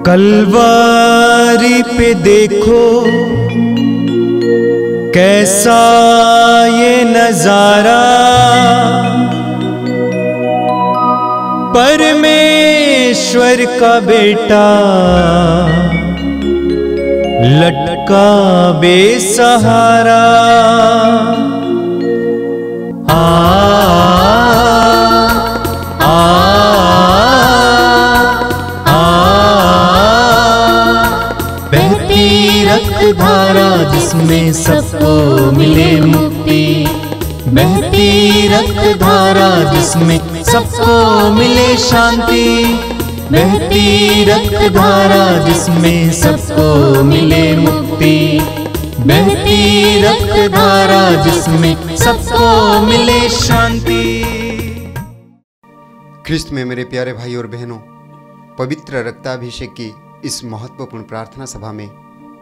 कलवारी पे देखो कैसा ये नजारा, परमेश्वर का बेटा लटका बेसहारा। बहती रक्तधारा जिसमें सबको मिले मुक्ति, बहती रक्तधारा जिसमें सबको मिले शांति, बहती रक्तधारा जिसमें सबको मिले मुक्ति, बहती रक्तधारा जिसमें सबको मिले शांति। ख्रिस्त में मेरे प्यारे भाई और बहनों, पवित्र रक्ताभिषेक की इस महत्वपूर्ण प्रार्थना सभा में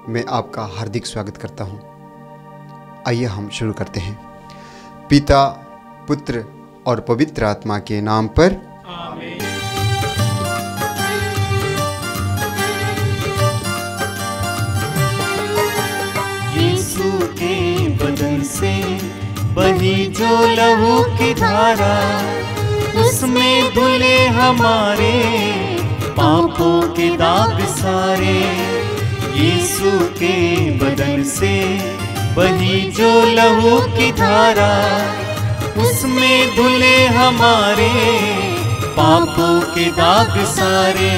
मैं आपका हार्दिक स्वागत करता हूं। आइए हम शुरू करते हैं। पिता, पुत्र और पवित्र आत्मा के नाम पर आमीन। यीशु के बदन से बही जो लहू की धारा, उसमें धुले हमारे पापों के दाग सारे। यीशु के बदन से बही जो लहू की धारा, उसमें धुले हमारे पापों के दाग सारे।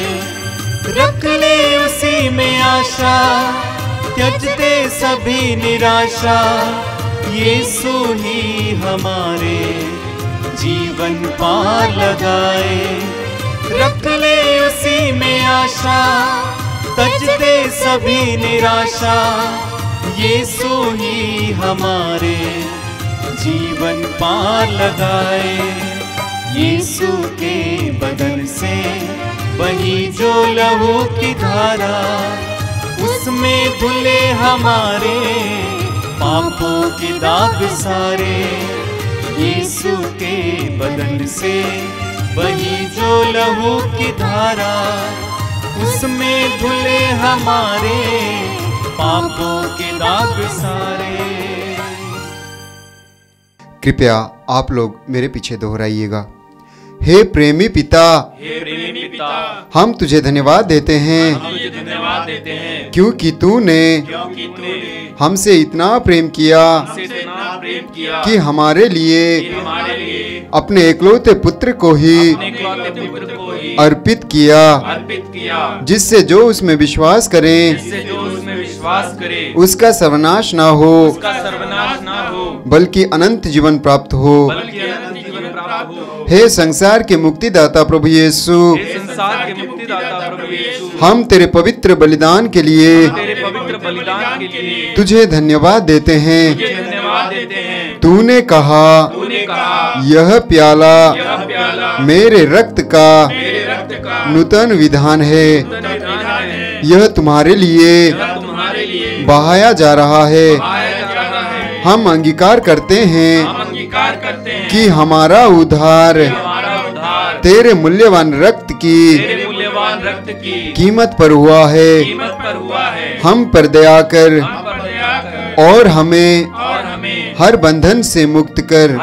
रख ले उसी में आशा, त्यज दे सभी निराशा, यीशु ही हमारे जीवन पार लगाए। रख ले उसी में आशा, त्यज दे सभी निराशा, यीशु ही हमारे जीवन पार लगाए। यीशु के बदन से बही जो लहू की धारा, उसमें धुले हमारे पापों के दाग सारे। यीशु के बदन से बही जो लहू की धारा, उसमें धुले हमारे पापों के दाग सारे। कृपया आप लोग मेरे पीछे दोहराइएगा। हे प्रेमी पिता, हे प्रेमी पिता, हम तुझे धन्यवाद देते हैं, क्योंकि तूने हमसे इतना प्रेम किया कि हमारे लिए अपने एकलौते पुत्र को ही अर्पित किया, जिससे जो उसमें विश्वास करे उसका सर्वनाश ना हो, बल्कि अनंत जीवन प्राप्त हो। हे संसार के मुक्तिदाता प्रभु यीशु, हम तेरे पवित्र बलिदान के लिए तुझे धन्यवाद देते हैं। तूने कहा, यह प्याला मेरे रक्त का नूतन विधान है, यह तुम्हारे लिए बहाया जा रहा है। हम अंगीकार करते हैं कि हमारा उद्धार तेरे मूल्यवान रक्त की कीमत पर हुआ है। हम पर दया कर और हमें हर बंधन से मुक्त कर।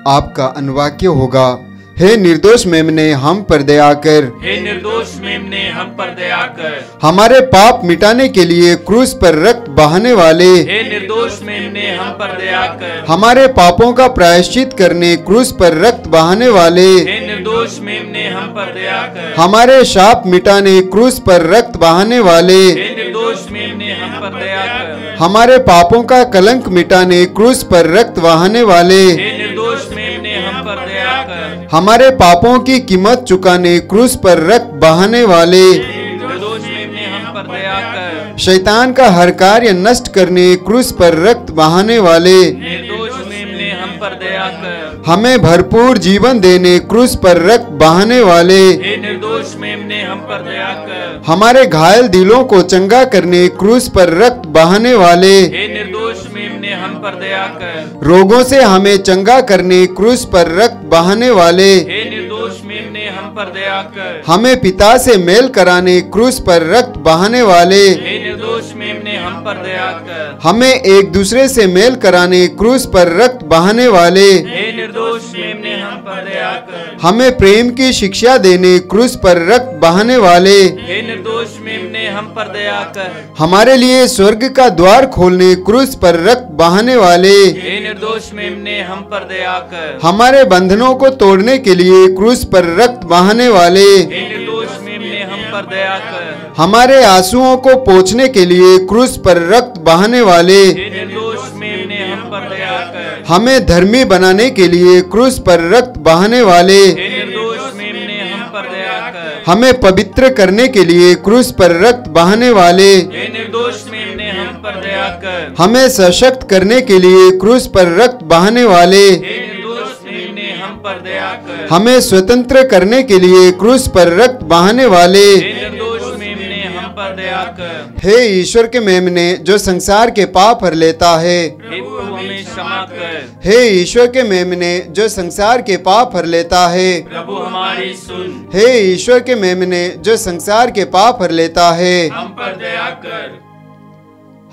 आपका अनुवाक्य होगा, हे निर्दोष मेमने हम पर दया कर। हे निर्दोष मेमने हम पर दया कर। हमारे पाप मिटाने के लिए क्रूस पर रक्त बहाने वाले, हे निर्दोष मेमने हम पर दया कर। हमारे पापों का प्रायश्चित करने क्रूस पर रक्त बहाने वाले, हे निर्दोष मेमने हम पर दया कर। हमारे शाप मिटाने क्रूस पर रक्त बहाने वाले, हे निर्दोष मेमने हम पर दया कर। हमारे पापों का कलंक मिटाने क्रूस पर रक्त बहाने वाले, हे निर्दोष मेमने हम पर दया कर। हमारे पापों की कीमत चुकाने क्रूस पर रक्त बहाने वाले, निर्दोष मेमने हम पर दया कर। शैतान का हर कार्य नष्ट करने क्रूस पर रक्त बहाने वाले, निर्दोष मेमने हम पर दया कर। हमें भरपूर जीवन देने क्रूस पर रक्त बहाने वाले, हे निर्दोष मेमने हम पर दया कर। हमारे घायल दिलों को चंगा करने क्रूस पर रक्त बहाने वाले, हे निर्दोष मेमने हम पर दया कर। रोगों से हमें चंगा करने क्रूस पर रक्त बहाने वाले, हे निर्दोष मेमने हम पर दया कर। हमें पिता से मेल कराने क्रूस पर रक्त बहाने वाले, हे निर्दोष मेमने हम पर दया कर। हमें एक दूसरे से मेल कराने क्रूस पर रक्त बहाने वाले, हे निर्दोष मेमने हम पर दया कर। हमें प्रेम की शिक्षा देने क्रूस पर रक्त बहाने वाले, हे निर्दोष मेमने हम पर दया कर। हमारे लिए स्वर्ग का द्वार खोलने क्रूस पर रक्त बहाने वाले, हे निर्दोष मेमने हम पर दया कर। हमारे बंधनों को तोड़ने के लिए क्रूस पर रक्त बहाने वाले, हे निर्दोष मेमने हम पर दया कर। हमारे आंसुओं को पोंछने के लिए क्रूस पर रक्त बहाने वाले, हे निर्दोष मेमने हम पर दया कर। हमें धर्मी बनाने के लिए क्रूस पर रक्त बहाने वाले, हे निर्दोष मेमने हम पर दया कर। हमें पवित्र करने के लिए क्रूस पर रक्त बहाने वाले, हे निर्दोष मेमने हम पर दया कर। हमें सशक्त करने के लिए क्रूस पर रक्त बहाने वाले, हे निर्दोष मेमने हम पर दया कर। हमें स्वतंत्र करने के लिए क्रूस पर रक्त बहाने वाले, हे निर्दोष मेमने हम पर दया कर। हे ईश्वर के मेमने जो संसार के पाप हर लेता है, हे प्रभु हमें क्षमा कर। हे ईश्वर के मेमने जो संसार के पाप हर लेता है, प्रभु हमारी सुन। हे ईश्वर के मेमने जो संसार के पाप हर लेता है। हम पर दया कर।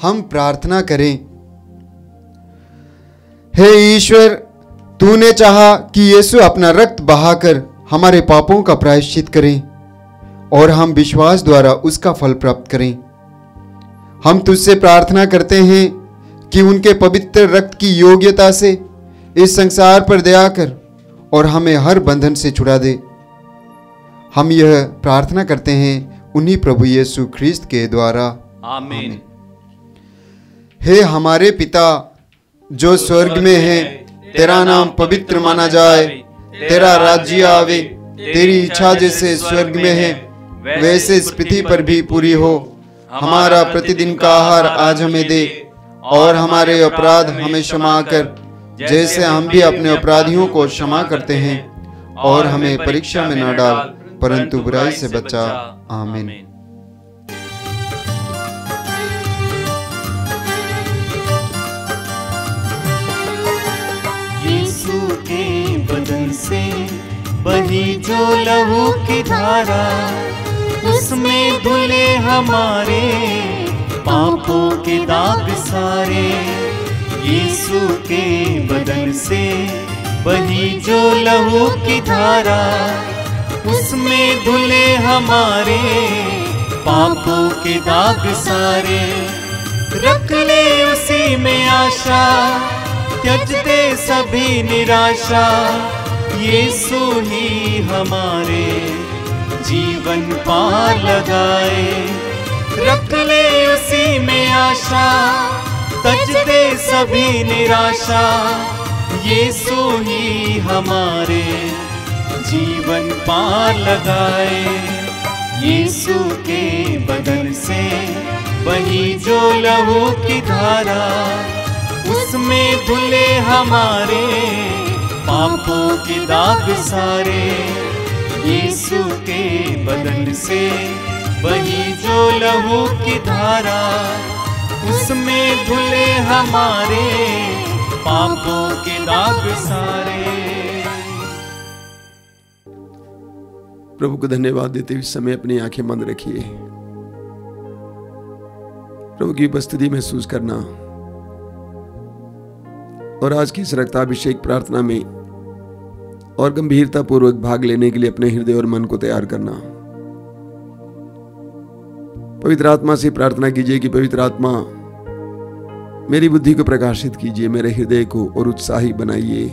हम प्रार्थना करें। हे ईश्वर, तूने चाहा कि यीशु अपना रक्त बहाकर हमारे पापों का प्रायश्चित करें और हम विश्वास द्वारा उसका फल प्राप्त करें। हम तुझसे प्रार्थना करते हैं कि उनके पवित्र रक्त की योग्यता से इस संसार पर दया कर और हमें हर बंधन से छुड़ा दे। हम यह प्रार्थना करते हैं उन्हीं प्रभु यीशु ख्रीस्त के द्वारा, आमीन। हे हमारे पिता जो स्वर्ग में है, तेरा नाम पवित्र माना जाए, तेरा राज्य आवे, तेरी इच्छा जैसे स्वर्ग में है वैसे इस पृथ्वी पर भी पूरी हो। हमारा प्रतिदिन का आहार आज हमें दे और हमारे अपराध हमें क्षमा कर जैसे हम भी अपने अपराधियों को क्षमा करते हैं, और हमें परीक्षा में न डाल परंतु बुराई से बचा। आमीन। यीशु के बदन से बही जो लहू की धारा, उसमें धुले हमारे पापों के दाग सारे। यीशु के बदन से बही जो लहू की धारा, उसमें धुले हमारे पापों के दाग सारे। रख ले उसी में आशा, त्यज दे सभी निराशा। यीशु ही हमारे जीवन पार लगाए। रख ले उसी में आशा, त्यज दे सभी निराशा। यीशु ही हमारे जीवन पार लगाए। यीशु के बदन से बही जो लहू की धारा, उसमें धुले हमारे पापों के दाग सारे। यीशु के बदन से बही जो लहू की धारा, उसमें धुले हमारे पापों के दाग सारे। प्रभु को धन्यवाद देते हुए समय अपनी आंखें बंद रखिए। प्रभु की उपस्थिति महसूस करना और आज की इस रक्ताभिषेक प्रार्थना में और गंभीरता पूर्वक भाग लेने के लिए अपने हृदय और मन को तैयार करना। पवित्र आत्मा से प्रार्थना कीजिए कि पवित्र आत्मा मेरी बुद्धि को प्रकाशित कीजिए, मेरे हृदय को और उत्साही बनाइए।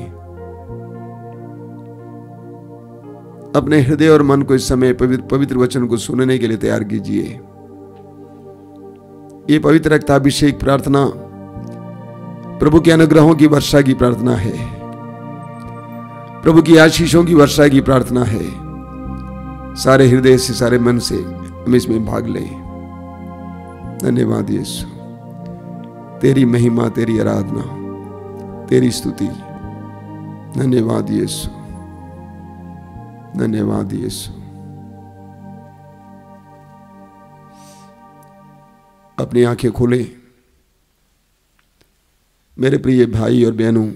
अपने हृदय और मन को इस समय पवित्र वचन को सुनने के लिए तैयार कीजिए। ये पवित्र रक्ताभिषेक प्रार्थना प्रभु के अनुग्रहों की वर्षा की प्रार्थना है, प्रभु की आशीषों की वर्षा की प्रार्थना है। सारे हृदय से, सारे मन से हम इसमें भाग लें। धन्यवाद यीशु, तेरी महिमा, तेरी आराधना, तेरी स्तुति। धन्यवाद यीशु, धन्यवाद यीशु। अपनी आंखें खोलें मेरे प्रिय भाई और बहनों।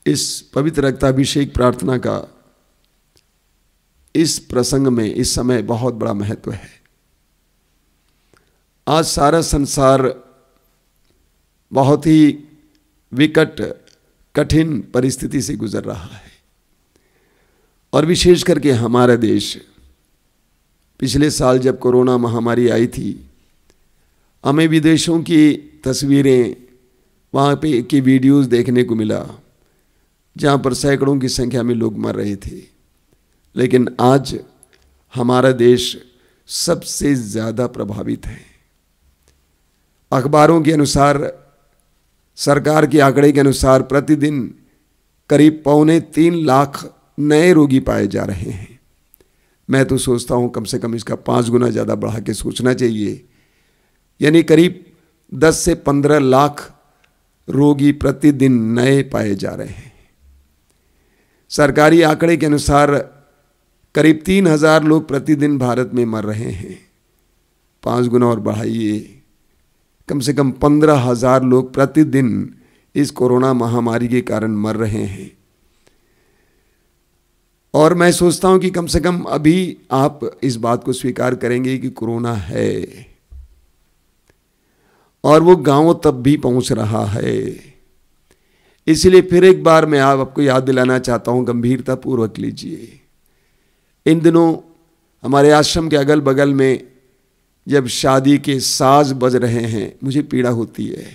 इस पवित्र रक्ताभिषेक प्रार्थना का इस प्रसंग में इस समय बहुत बड़ा महत्व है। आज सारा संसार बहुत ही विकट कठिन परिस्थिति से गुजर रहा है और विशेष करके हमारा देश। पिछले साल जब कोरोना महामारी आई थी, हमें विदेशों की तस्वीरें, वहाँ पे की वीडियोस देखने को मिला जहाँ पर सैकड़ों की संख्या में लोग मर रहे थे। लेकिन आज हमारा देश सबसे ज़्यादा प्रभावित है। अखबारों के अनुसार, सरकार के आंकड़े के अनुसार प्रतिदिन करीब 3.25 लाख नए रोगी पाए जा रहे हैं। मैं तो सोचता हूँ कम से कम इसका 5 गुना ज़्यादा बढ़ा के सोचना चाहिए, यानी करीब 10 से 15 लाख रोगी प्रतिदिन नए पाए जा रहे हैं। सरकारी आंकड़े के अनुसार करीब 3,000 लोग प्रतिदिन भारत में मर रहे हैं। 5 गुना और बढ़ाइए, कम से कम 15,000 लोग प्रतिदिन इस कोरोना महामारी के कारण मर रहे हैं। और मैं सोचता हूं कि कम से कम अभी आप इस बात को स्वीकार करेंगे कि कोरोना है, और वो गांवों तक भी पहुंच रहा है। इसलिए फिर एक बार मैं आपको याद दिलाना चाहता हूं, गंभीरता पूर्वक लीजिए। इन दिनों हमारे आश्रम के अगल बगल में जब शादी के साज बज रहे हैं, मुझे पीड़ा होती है।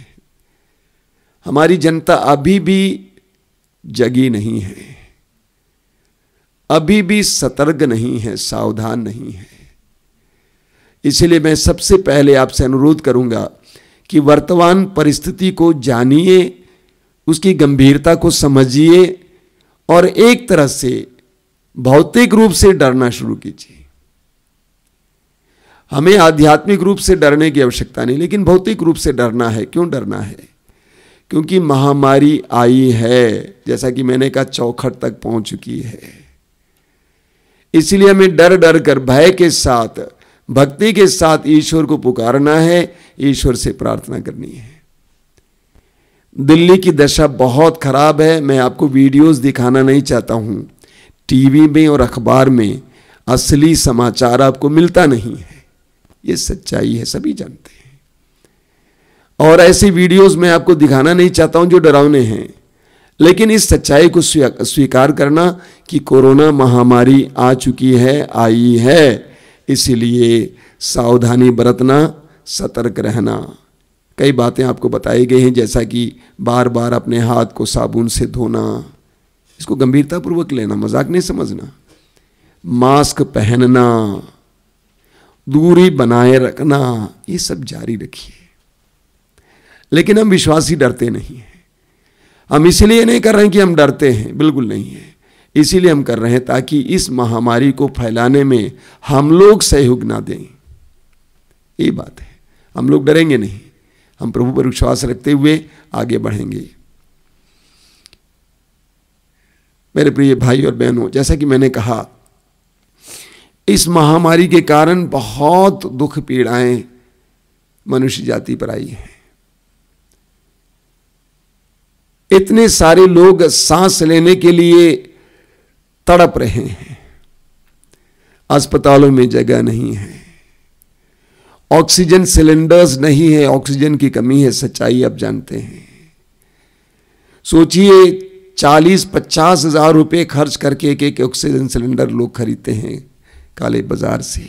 हमारी जनता अभी भी जगी नहीं है, अभी भी सतर्क नहीं है, सावधान नहीं है। इसलिए मैं सबसे पहले आपसे अनुरोध करूंगा कि वर्तमान परिस्थिति को जानिए, उसकी गंभीरता को समझिए और एक तरह से भौतिक रूप से डरना शुरू कीजिए। हमें आध्यात्मिक रूप से डरने की आवश्यकता नहीं, लेकिन भौतिक रूप से डरना है। क्यों डरना है? क्योंकि महामारी आई है, जैसा कि मैंने कहा, चौखट तक पहुंच चुकी है। इसलिए हमें डर डर कर, भय के साथ, भक्ति के साथ ईश्वर को पुकारना है, ईश्वर से प्रार्थना करनी है। दिल्ली की दशा बहुत खराब है। मैं आपको वीडियोस दिखाना नहीं चाहता हूं। टीवी में और अखबार में असली समाचार आपको मिलता नहीं है, ये सच्चाई है, सभी जानते हैं। और ऐसी वीडियोस मैं आपको दिखाना नहीं चाहता हूं जो डरावने हैं। लेकिन इस सच्चाई को स्वीकार करना कि कोरोना महामारी आ चुकी है, आई है, इसीलिए सावधानी बरतना, सतर्क रहना। कई बातें आपको बताई गई हैं, जैसा कि बार बार अपने हाथ को साबुन से धोना, इसको गंभीरतापूर्वक लेना, मजाक नहीं समझना। मास्क पहनना, दूरी बनाए रखना, ये सब जारी रखिए। लेकिन हम विश्वासी डरते नहीं हैं। हम इसलिए नहीं कर रहे हैं कि हम डरते हैं, बिल्कुल नहीं है। इसीलिए हम कर रहे हैं ताकि इस महामारी को फैलाने में हम लोग सहयोग ना दें। ये बात है। हम लोग डरेंगे नहीं, हम प्रभु पर विश्वास रखते हुए आगे बढ़ेंगे। मेरे प्रिय भाई और बहनों, जैसा कि मैंने कहा, इस महामारी के कारण बहुत दुख पीड़ाएं मनुष्य जाति पर आई हैं। इतने सारे लोग सांस लेने के लिए तड़प रहे हैं, अस्पतालों में जगह नहीं है, ऑक्सीजन सिलेंडर्स नहीं है, ऑक्सीजन की कमी है। सच्चाई आप जानते हैं। सोचिए, 40-50 हजार रुपये खर्च करके एक ऑक्सीजन सिलेंडर लोग खरीदते हैं काले बाजार से।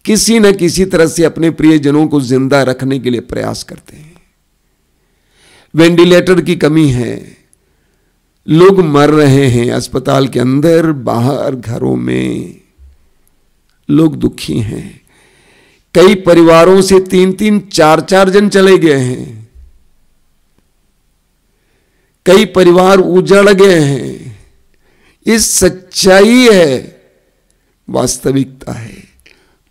किसी न किसी तरह से अपने प्रियजनों को जिंदा रखने के लिए प्रयास करते हैं। वेंटिलेटर की कमी है, लोग मर रहे हैं अस्पताल के अंदर, बाहर, घरों में। लोग दुखी हैं। कई परिवारों से 3-3, 4-4 जन चले गए हैं। कई परिवार उजड़ गए हैं। ये सच्चाई है, वास्तविकता है।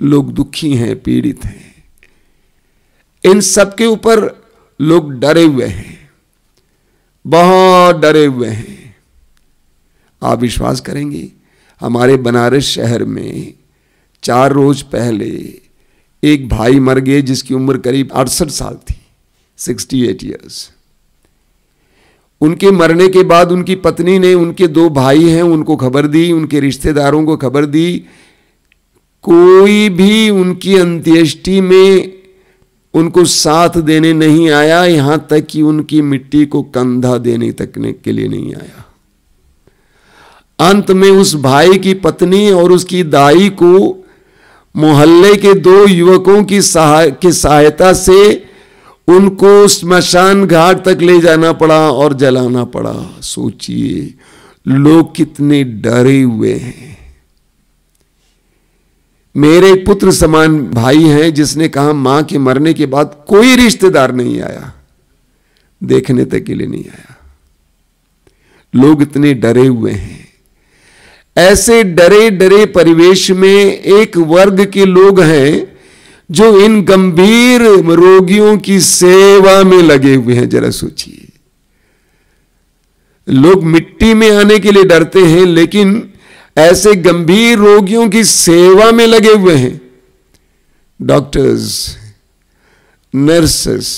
लोग दुखी हैं, पीड़ित हैं। इन सब के ऊपर लोग डरे हुए हैं, बहुत डरे हुए हैं। आप विश्वास करेंगे, हमारे बनारस शहर में 4 रोज पहले एक भाई मर गए जिसकी उम्र करीब 68 साल थी, 68 ईयर्स। उनके मरने के बाद उनकी पत्नी ने उनके 2 भाई हैं उनको खबर दी, उनके रिश्तेदारों को खबर दी। कोई भी उनकी अंत्येष्टि में उनको साथ देने नहीं आया, यहां तक कि उनकी मिट्टी को कंधा देने तक के लिए नहीं आया। अंत में उस भाई की पत्नी और उसकी दाई को मोहल्ले के 2 युवकों की सहायता से उनको स्मशान घाट तक ले जाना पड़ा और जलाना पड़ा। सोचिए लोग कितने डरे हुए हैं। मेरे एक पुत्र समान भाई हैं जिसने कहा मां के मरने के बाद कोई रिश्तेदार नहीं आया, देखने तक के लिए नहीं आया। लोग इतने डरे हुए हैं। ऐसे डरे डरे परिवेश में एक वर्ग के लोग हैं जो इन गंभीर रोगियों की सेवा में लगे हुए हैं। जरा सोचिए, लोग मिट्टी में आने के लिए डरते हैं, लेकिन ऐसे गंभीर रोगियों की सेवा में लगे हुए हैं। डॉक्टर्स, नर्सेस,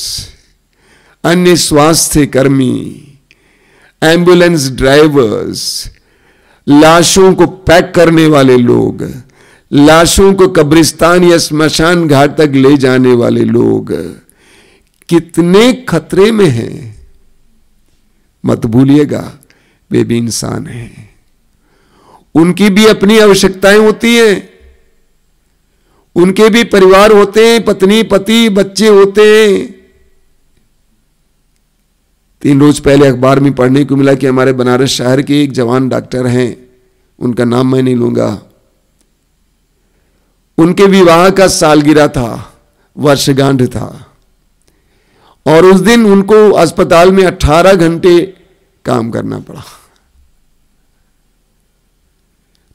अन्य स्वास्थ्य कर्मी, एम्बुलेंस ड्राइवर्स, लाशों को पैक करने वाले लोग, लाशों को कब्रिस्तान या स्मशान घाट तक ले जाने वाले लोग कितने खतरे में हैं। मत भूलिएगा वे भी इंसान हैं, उनकी भी अपनी आवश्यकताएं होती हैं, उनके भी परिवार होते हैं, पत्नी पति बच्चे होते हैं। 3 रोज पहले अखबार में पढ़ने को मिला कि हमारे बनारस शहर के एक जवान डॉक्टर हैं, उनका नाम मैं नहीं लूंगा, उनके विवाह का सालगिरह था, वर्षगांठ था, और उस दिन उनको अस्पताल में 18 घंटे काम करना पड़ा।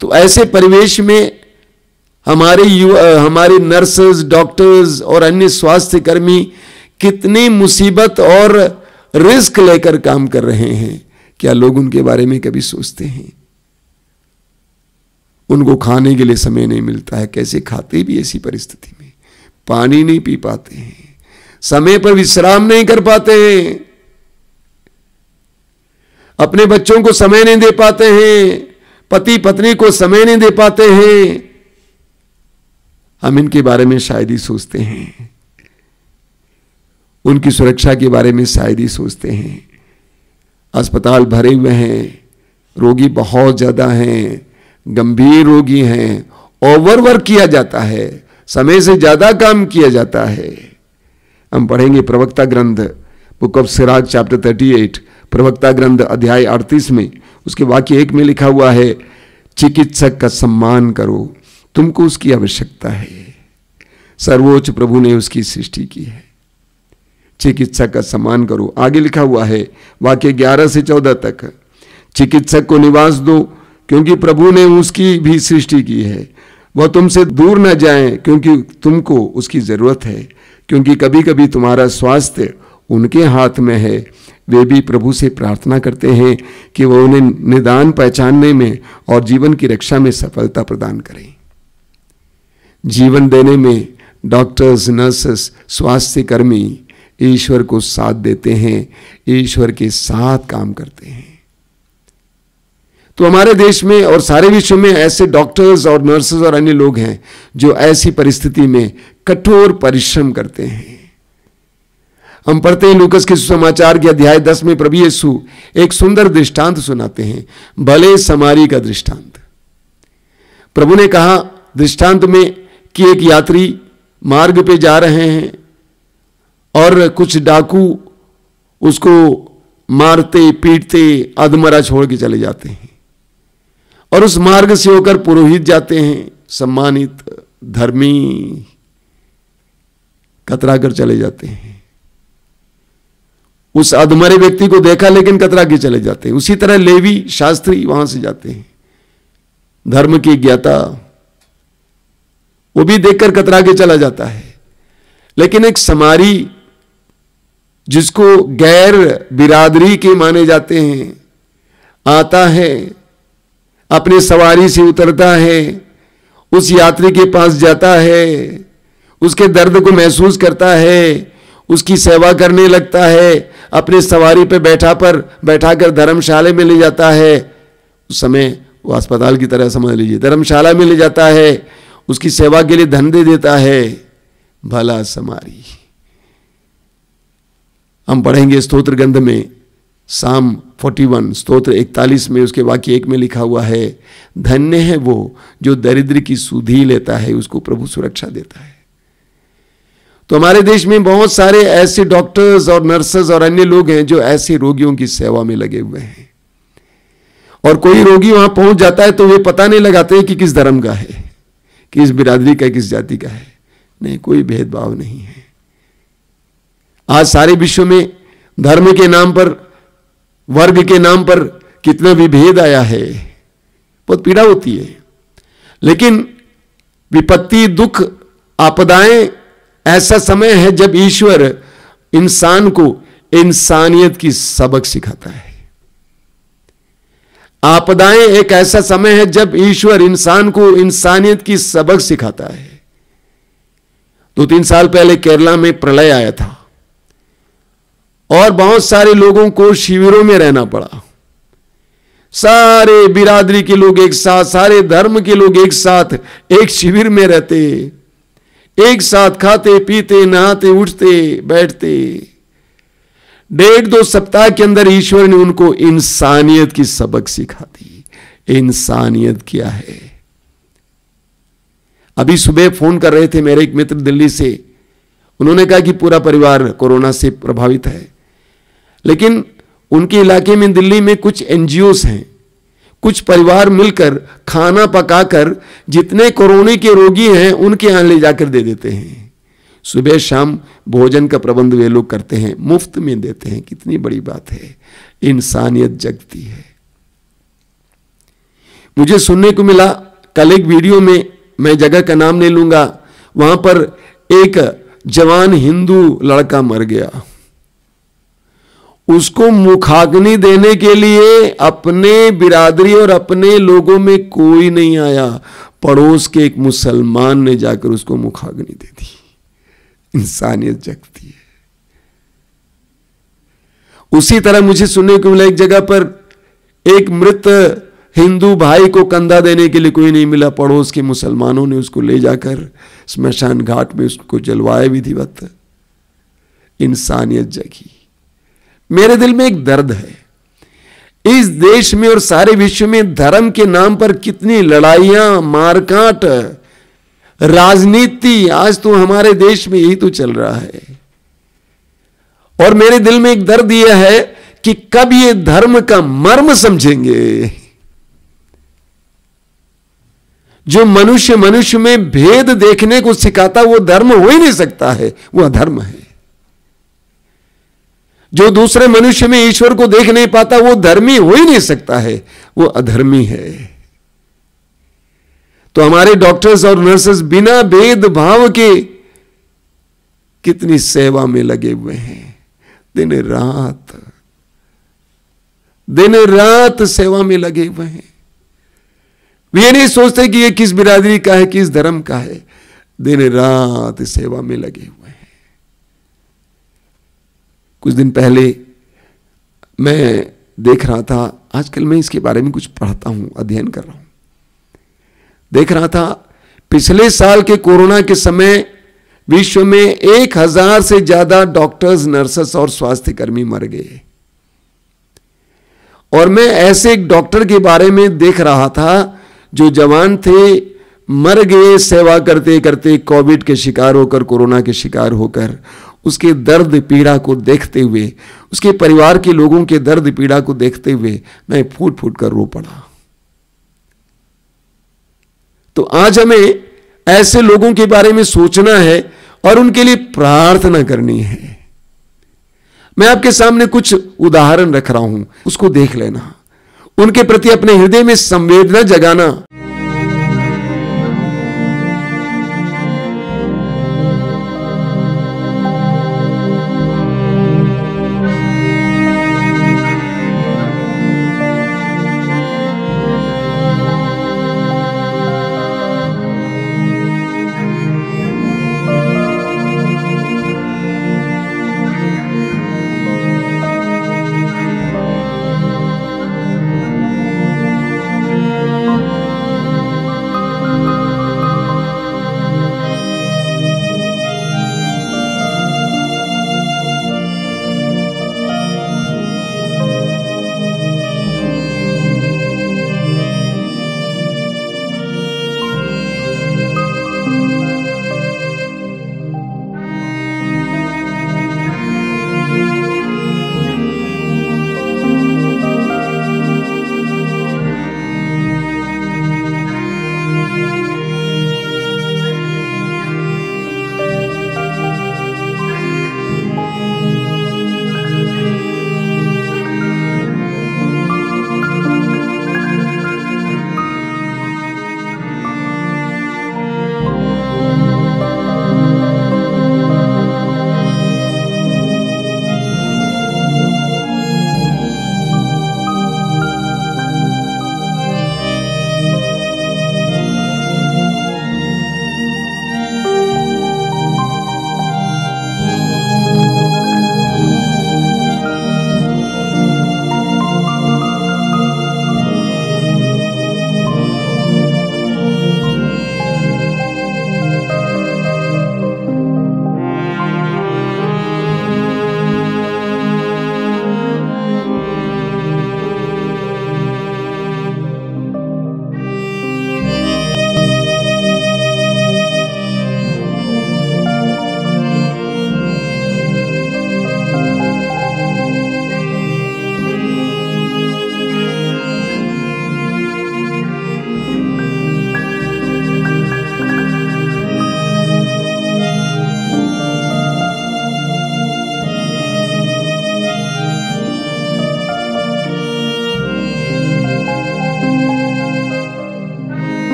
तो ऐसे परिवेश में हमारे नर्सेस, डॉक्टर्स और अन्य स्वास्थ्य कर्मी कितनी मुसीबत और रिस्क लेकर काम कर रहे हैं। क्या लोग उनके बारे में कभी सोचते हैं? उनको खाने के लिए समय नहीं मिलता है, कैसे खाते भी ऐसी परिस्थिति में, पानी नहीं पी पाते हैं, समय पर विश्राम नहीं कर पाते हैं, अपने बच्चों को समय नहीं दे पाते हैं, पति पत्नी को समय नहीं दे पाते हैं। हम इनके बारे में शायद ही सोचते हैं, उनकी सुरक्षा के बारे में शायद ही सोचते हैं। अस्पताल भरे हुए हैं, रोगी बहुत ज्यादा हैं, गंभीर रोगी हैं, ओवरवर्क किया जाता है, समय से ज्यादा काम किया जाता है। हम पढ़ेंगे प्रवक्ता ग्रंथ, बुक ऑफ सिराज चैप्टर 38, प्रवक्ता ग्रंथ अध्याय 38 में उसके वाक्य 1 में लिखा हुआ है, चिकित्सक का सम्मान करो, तुमको उसकी आवश्यकता है। सर्वोच्च प्रभु ने उसकी सृष्टि की है, चिकित्सक का सम्मान करो। आगे लिखा हुआ है वाक्य 11 से 14 तक, चिकित्सक को निवास दो क्योंकि प्रभु ने उसकी भी सृष्टि की है, वह तुमसे दूर न जाए क्योंकि तुमको उसकी जरूरत है, क्योंकि कभी कभी तुम्हारा स्वास्थ्य उनके हाथ में है। वे भी प्रभु से प्रार्थना करते हैं कि वह उन्हें निदान पहचानने में और जीवन की रक्षा में सफलता प्रदान करें। जीवन देने में डॉक्टर्स, नर्सेस, स्वास्थ्य कर्मी ईश्वर को साथ देते हैं, ईश्वर के साथ काम करते हैं। तो हमारे देश में और सारे विश्व में ऐसे डॉक्टर्स और नर्सेस और अन्य लोग हैं जो ऐसी परिस्थिति में कठोर परिश्रम करते हैं। हम पढ़ते हैं लूकस के सुसमाचार के अध्याय 10 में प्रभु यीशु एक सुंदर दृष्टांत सुनाते हैं, भले समारी का दृष्टांत। प्रभु ने कहा दृष्टांत में कि एक यात्री मार्ग पे जा रहे हैं और कुछ डाकू उसको मारते पीटते अधमरा छोड़ के चले जाते हैं, और उस मार्ग से होकर पुरोहित जाते हैं, सम्मानित धर्मी कतरा कर चले जाते हैं। उस अधमरे व्यक्ति को देखा लेकिन कतरा के चले जाते हैं। उसी तरह लेवी शास्त्री वहां से जाते हैं, धर्म की ज्ञाता, वो भी देखकर कतरा के चला जाता है। लेकिन एक समारी जिसको गैर बिरादरी के माने जाते हैं आता है, अपनी सवारी से उतरता है, उस यात्री के पास जाता है, उसके दर्द को महसूस करता है, उसकी सेवा करने लगता है, अपने सवारी पे बैठाकर धर्मशाला में ले जाता है। उस समय वो अस्पताल की तरह समझ लीजिए, धर्मशाला में ले जाता है, उसकी सेवा के लिए धन दे देता है। भला समारी। हम पढ़ेंगे स्तोत्र ग्रंथ में साम 41 स्तोत्र 41 में उसके वाक्य 1 में लिखा हुआ है, धन्य है वो जो दरिद्र की सुधि लेता है, उसको प्रभु सुरक्षा देता है। तो हमारे देश में बहुत सारे ऐसे डॉक्टर्स और नर्सेस और अन्य लोग हैं जो ऐसे रोगियों की सेवा में लगे हुए हैं। और कोई रोगी वहां पहुंच जाता है तो वे पता नहीं लगाते कि किस धर्म का है, किस बिरादरी का, किस जाति का है। नहीं, कोई भेदभाव नहीं है। आज सारे विश्व में धर्म के नाम पर, वर्ग के नाम पर कितना विभेद आया है, बहुत पीड़ा होती है। लेकिन विपत्ति, दुख, आपदाएं ऐसा समय है जब ईश्वर इंसान को इंसानियत की सबक सिखाता है। आपदाएं एक ऐसा समय है जब ईश्वर इंसान को इंसानियत की सबक सिखाता है। 2-3 साल पहले केरला में प्रलय आया था और बहुत सारे लोगों को शिविरों में रहना पड़ा। सारे बिरादरी के लोग एक साथ, सारे धर्म के लोग एक साथ एक शिविर में रहते, एक साथ खाते पीते, नहाते, उठते, बैठते। 1.5-2 सप्ताह के अंदर ईश्वर ने उनको इंसानियत की सबक सिखा दी। इंसानियत क्या है? अभी सुबह फोन कर रहे थे मेरे एक मित्र दिल्ली से, उन्होंने कहा कि पूरा परिवार कोरोना से प्रभावित है, लेकिन उनके इलाके में दिल्ली में कुछ एनजीओस हैं, कुछ परिवार मिलकर खाना पकाकर जितने कोरोना के रोगी हैं उनके यहां ले जाकर दे देते हैं। सुबह शाम भोजन का प्रबंध वे लोग करते हैं, मुफ्त में देते हैं। कितनी बड़ी बात है, इंसानियत जगती है। मुझे सुनने को मिला कल एक वीडियो में, मैं जगह का नाम नहीं लूंगा, वहां पर एक जवान हिंदू लड़का मर गया। उसको मुखाग्नि देने के लिए अपने बिरादरी और अपने लोगों में कोई नहीं आया, पड़ोस के एक मुसलमान ने जाकर उसको मुखाग्नि दे दी। इंसानियत जगती है। उसी तरह मुझे सुनने को मिला एक जगह पर एक मृत हिंदू भाई को कंधा देने के लिए कोई नहीं मिला, पड़ोस के मुसलमानों ने उसको ले जाकर स्मशान घाट में उसको जलवाया विधिवत। इंसानियत जगी। मेरे दिल में एक दर्द है, इस देश में और सारे विश्व में धर्म के नाम पर कितनी लड़ाइयां, मारकाट, राजनीति, आज तो हमारे देश में यही तो चल रहा है। और मेरे दिल में एक दर्द यह है कि कब ये धर्म का मर्म समझेंगे। जो मनुष्य मनुष्य में भेद देखने को सिखाता वो धर्म हो ही नहीं सकता है, वो अधर्म है। जो दूसरे मनुष्य में ईश्वर को देख नहीं पाता वो धर्मी हो ही नहीं सकता है, वो अधर्मी है। तो हमारे डॉक्टर्स और नर्सेस बिना भेदभाव के कितनी सेवा में लगे हुए हैं, दिन रात सेवा में लगे हुए हैं। वे नहीं सोचते कि ये किस बिरादरी का है, किस धर्म का है, दिन रात सेवा में लगे हुए हैं। कुछ दिन पहले मैं देख रहा था, आजकल मैं इसके बारे में कुछ पढ़ता हूं, अध्ययन कर रहा हूं, देख रहा था पिछले साल के कोरोना के समय विश्व में 1000 से ज्यादा डॉक्टर्स, नर्सेस और स्वास्थ्य कर्मी मर गए। और मैं ऐसे एक डॉक्टर के बारे में देख रहा था जो जवान थे, मर गए सेवा करते करते, कोविड के शिकार होकर, कोरोना के शिकार होकर। उसके दर्द पीड़ा को देखते हुए, उसके परिवार के लोगों के दर्द पीड़ा को देखते हुए मैं फूट फूट कर रो पड़ा। तो आज हमें ऐसे लोगों के बारे में सोचना है और उनके लिए प्रार्थना करनी है। मैं आपके सामने कुछ उदाहरण रख रहा हूं, उसको देख लेना, उनके प्रति अपने हृदय में संवेदना जगाना।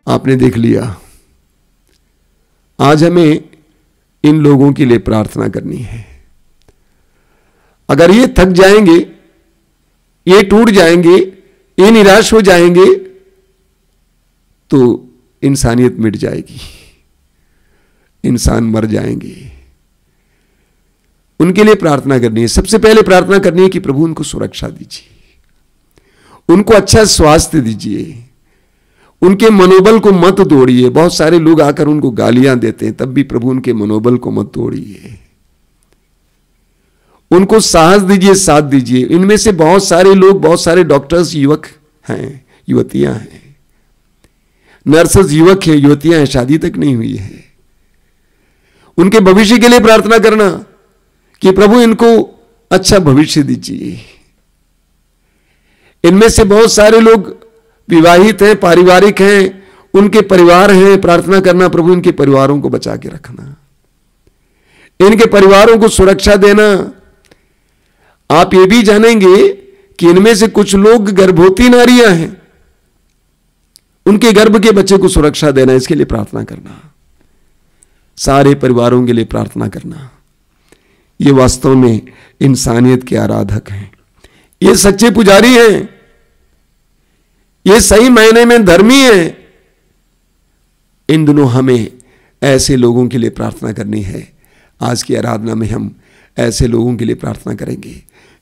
आपने देख लिया। आज हमें इन लोगों के लिए प्रार्थना करनी है। अगर ये थक जाएंगे, ये टूट जाएंगे, ये निराश हो जाएंगे, तो इंसानियत मिट जाएगी, इंसान मर जाएंगे। उनके लिए प्रार्थना करनी है। सबसे पहले प्रार्थना करनी है कि प्रभु उनको सुरक्षा दीजिए, उनको अच्छा स्वास्थ्य दीजिए, उनके मनोबल को मत तोड़िए। बहुत सारे लोग आकर उनको गालियां देते हैं, तब भी प्रभु उनके मनोबल को मत तोड़िए, उनको साहस दीजिए, साथ दीजिए। इनमें से बहुत सारे लोग, बहुत सारे डॉक्टर्स युवक हैं, युवतियां हैं, नर्सेस युवक हैं, युवतियां हैं, शादी तक नहीं हुई है। उनके भविष्य के लिए प्रार्थना करना कि प्रभु इनको अच्छा भविष्य दीजिए। इनमें से बहुत सारे लोग विवाहित हैं, पारिवारिक हैं, उनके परिवार हैं, प्रार्थना करना प्रभु इनके परिवारों को बचा के रखना, इनके परिवारों को सुरक्षा देना। आप ये भी जानेंगे कि इनमें से कुछ लोग गर्भवती नारियां हैं, उनके गर्भ के बच्चे को सुरक्षा देना, इसके लिए प्रार्थना करना। सारे परिवारों के लिए प्रार्थना करना। ये वास्तव में इंसानियत के आराधक हैं, ये सच्चे पुजारी हैं, ये सही मायने में धर्मी हैं। इन दिनों हमें ऐसे लोगों के लिए प्रार्थना करनी है। आज की आराधना में हम ऐसे लोगों के लिए प्रार्थना करेंगे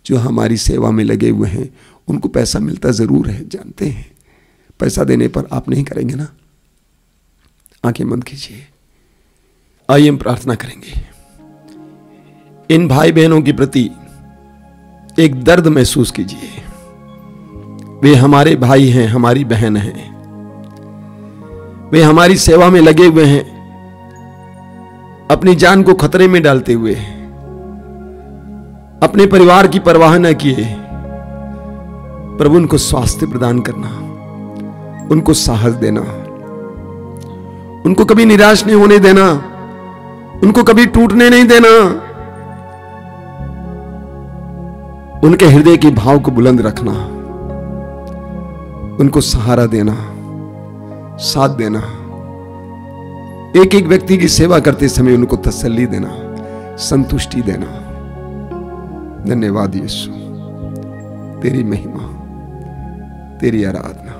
जो हमारी सेवा में लगे हुए हैं। उनको पैसा मिलता जरूर है, जानते हैं, पैसा देने पर आप नहीं करेंगे ना। आंखें बंद कीजिए, आइए हम प्रार्थना करेंगे। इन भाई बहनों के प्रति एक दर्द महसूस कीजिए। वे हमारे भाई हैं, हमारी बहन हैं, वे हमारी सेवा में लगे हुए हैं, अपनी जान को खतरे में डालते हुए, अपने परिवार की परवाह न किए। प्रभु उनको स्वास्थ्य प्रदान करना, उनको साहस देना, उनको कभी निराश नहीं होने देना, उनको कभी टूटने नहीं देना। उनके हृदय के भाव को बुलंद रखना, उनको सहारा देना, साथ देना। एक एक व्यक्ति की सेवा करते समय उनको तसल्ली देना, संतुष्टि देना। धन्यवाद यीशु, तेरी महिमा, तेरी आराधना।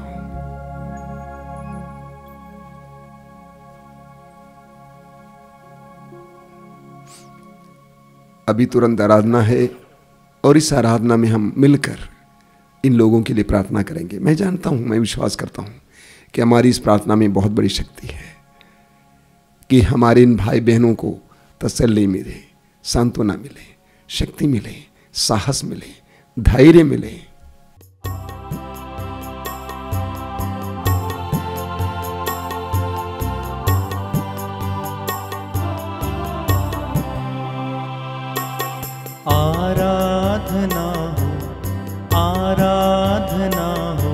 अभी तुरंत आराधना है और इस आराधना में हम मिलकर इन लोगों के लिए प्रार्थना करेंगे। मैं जानता हूं, मैं विश्वास करता हूं कि हमारी इस प्रार्थना में बहुत बड़ी शक्ति है कि हमारे इन भाई बहनों को तसल्ली मिले, सांत्वना मिले, शक्ति मिले, साहस मिले, धैर्य मिले। आराधना हो, आराधना हो,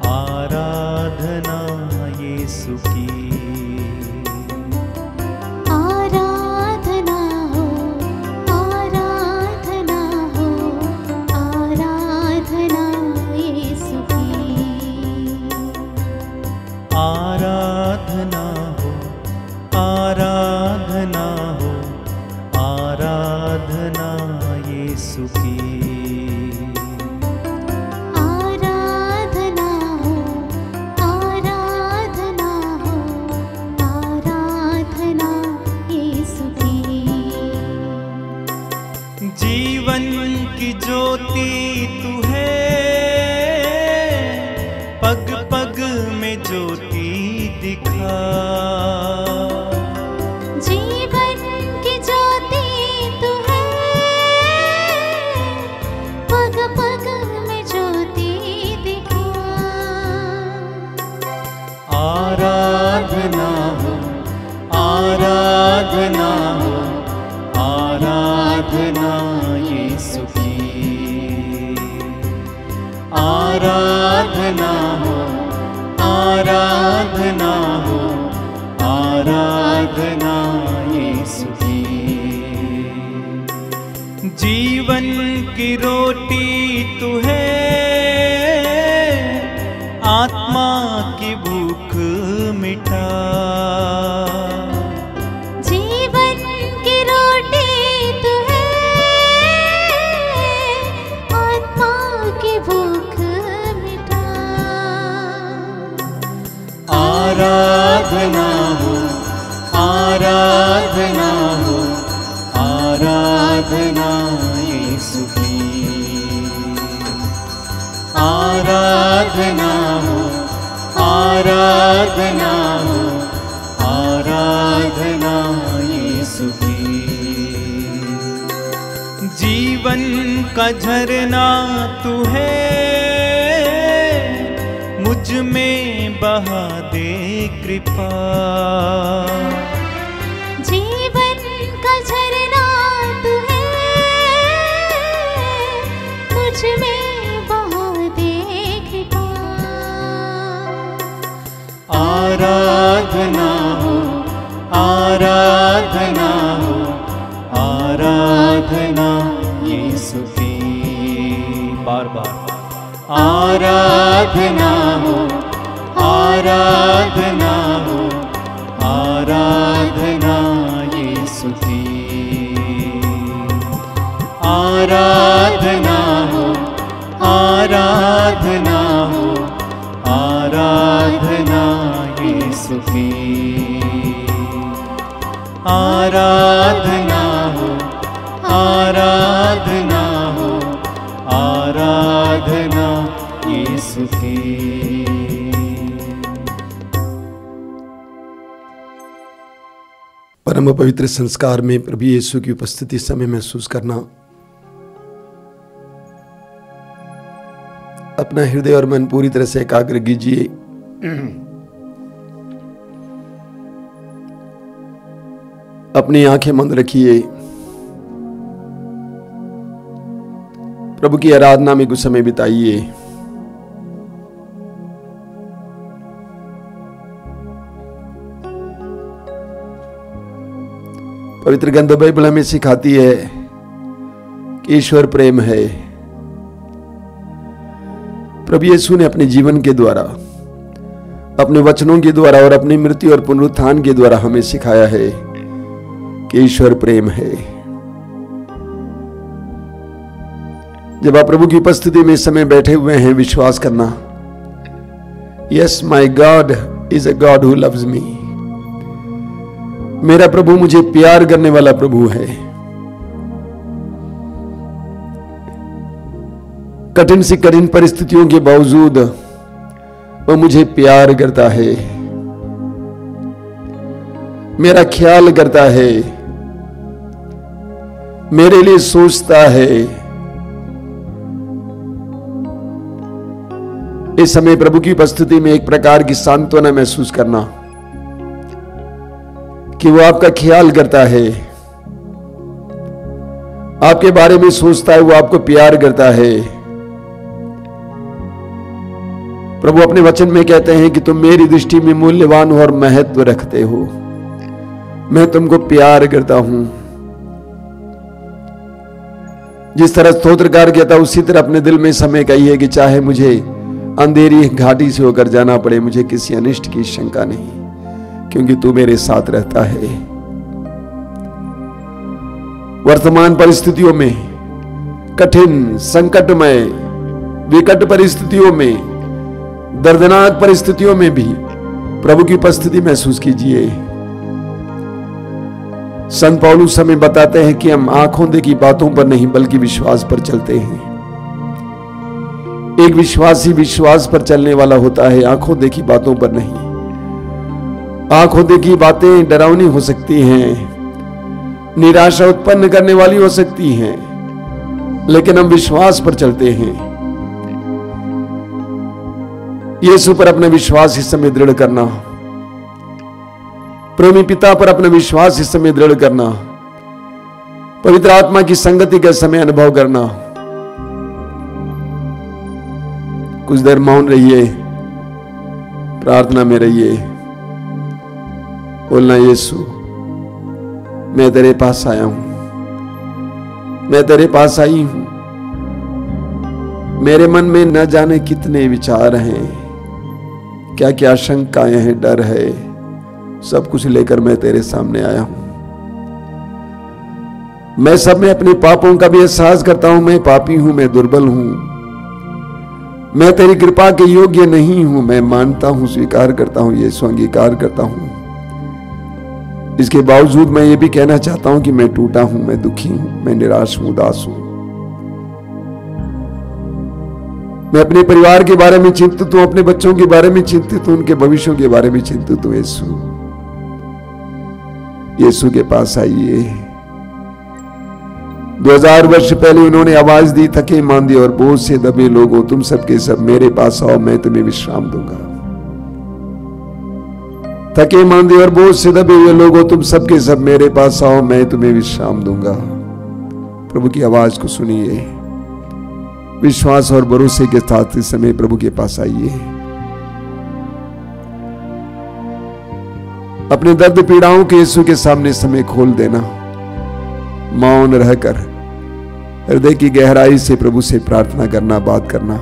आराधना यीशु की। आराधना हो, आराधना हो, आराधना यीशु की। आराधना हो, आराधना हो, आराधना यीशु की। आराधना हो, आराधना हो, आराधना यीशु की। जीवन की ज्योति तू है, पग पग में ज्योति दिखा। जीवन की ज्योति तू है, पग पग में ज्योति दिखा। आराधना हो, आराधना हो, आराधना यीशु की। आराधना हो, आराधना हो, आराधना यीशु की। जीवन की रोटी तू है, आत्मा की भूख आराधना हो, आराधना हो, आराधना यीशु की। आराधना हो, आराधना हो, आराधना यीशु की। जीवन का झरना तू है, मुझ में बहा दे कृपा। जीवन का झरना तू है, मुझ में बहा दे कृपा। आराधना हो, आराधना हो, आराधना यीशु की। बार बार आराधना हो, आराधना हो, आराधना यीशु की। आराधना हो, आराधना हो, आराधना यीशु की। आराधना हो, आराधना हो, आराधना यीशु की। परम पवित्र संस्कार में प्रभु यीशु की उपस्थिति समय महसूस करना, अपना हृदय और मन पूरी तरह से एकाग्र कीजिए। अपनी आंखें बंद रखिए। प्रभु की आराधना में कुछ समय बिताइए। पवित्र ग्रंथ बाइबल हमें सिखाती है कि ईश्वर प्रेम है। प्रभु यीशु ने अपने जीवन के द्वारा, अपने वचनों के द्वारा और अपनी मृत्यु और पुनरुत्थान के द्वारा हमें सिखाया है कि ईश्वर प्रेम है। जब आप प्रभु की उपस्थिति में इस समय बैठे हुए हैं, विश्वास करना, yes my God is a God who loves me. मेरा प्रभु मुझे प्यार करने वाला प्रभु है। कठिन से कठिन परिस्थितियों के बावजूद वो मुझे प्यार करता है, मेरा ख्याल करता है, मेरे लिए सोचता है। इस समय प्रभु की उपस्थिति में एक प्रकार की सांत्वना महसूस करना कि वो आपका ख्याल करता है, आपके बारे में सोचता है, वो आपको प्यार करता है। प्रभु अपने वचन में कहते हैं कि तुम मेरी दृष्टि में मूल्यवान हो और महत्व रखते हो, मैं तुमको प्यार करता हूं। जिस तरह स्तोत्रकार कहता उसी तरह अपने दिल में समय कहिए कि चाहे मुझे अंधेरी घाटी से होकर जाना पड़े, मुझे किसी अनिष्ट की शंका नहीं, क्योंकि तू मेरे साथ रहता है। वर्तमान परिस्थितियों में, कठिन, संकटमय, विकट परिस्थितियों में, दर्दनाक परिस्थितियों में भी प्रभु की उपस्थिति महसूस कीजिए। संत पौलुस हमें बताते हैं कि हम आंखों देखी बातों पर नहीं बल्कि विश्वास पर चलते हैं। एक विश्वासी विश्वास पर चलने वाला होता है, आंखों देखी बातों पर नहीं। आंखों देखी बातें डरावनी हो सकती हैं, निराशा उत्पन्न करने वाली हो सकती हैं, लेकिन हम विश्वास पर चलते हैं। यीशु पर अपना विश्वास इस समय दृढ़ करना, प्रेमी पिता पर अपना विश्वास इस समय दृढ़ करना, पवित्र आत्मा की संगति का समय अनुभव करना। कुछ देर मौन रहिए, प्रार्थना में रहिए, बोलना, यीशु मैं तेरे पास आया हूं, मैं तेरे पास आई हूं। मेरे मन में न जाने कितने विचार हैं, क्या क्या शंकाएं हैं, डर है, सब कुछ लेकर मैं तेरे सामने आया हूं। मैं सब में अपने पापों का भी एहसास करता हूं, मैं पापी हूं, मैं दुर्बल हूं, मैं तेरी कृपा के योग्य नहीं हूं, मैं मानता हूं, स्वीकार करता हूं, यीशु अंगीकार करता हूं। इसके बावजूद मैं ये भी कहना चाहता हूं कि मैं टूटा हूं, मैं दुखी हूं, मैं निराश हूं, उदास हूं। मैं अपने परिवार के बारे में चिंतित हूं, अपने बच्चों के बारे में चिंतित हूं, उनके भविष्यों के बारे में चिंतित हूं। यीशु के पास आइए। 2000 वर्ष पहले उन्होंने आवाज दी, थके मांदे और बोझ से दबे लोगों, तुम सबके सब मेरे पास आओ, मैं तुम्हें विश्राम दूंगा। थके मांदे और बोझ से दबे हुए लोगों, तुम सबके सब मेरे पास आओ, मैं तुम्हें विश्राम दूंगा। प्रभु की आवाज को सुनिए, विश्वास और भरोसे के साथ इस समय प्रभु के पास आइए। अपने दर्द पीड़ाओं के यीशु के सामने समय खोल देना, मौन रहकर हृदय की गहराई से प्रभु से प्रार्थना करना, बात करना।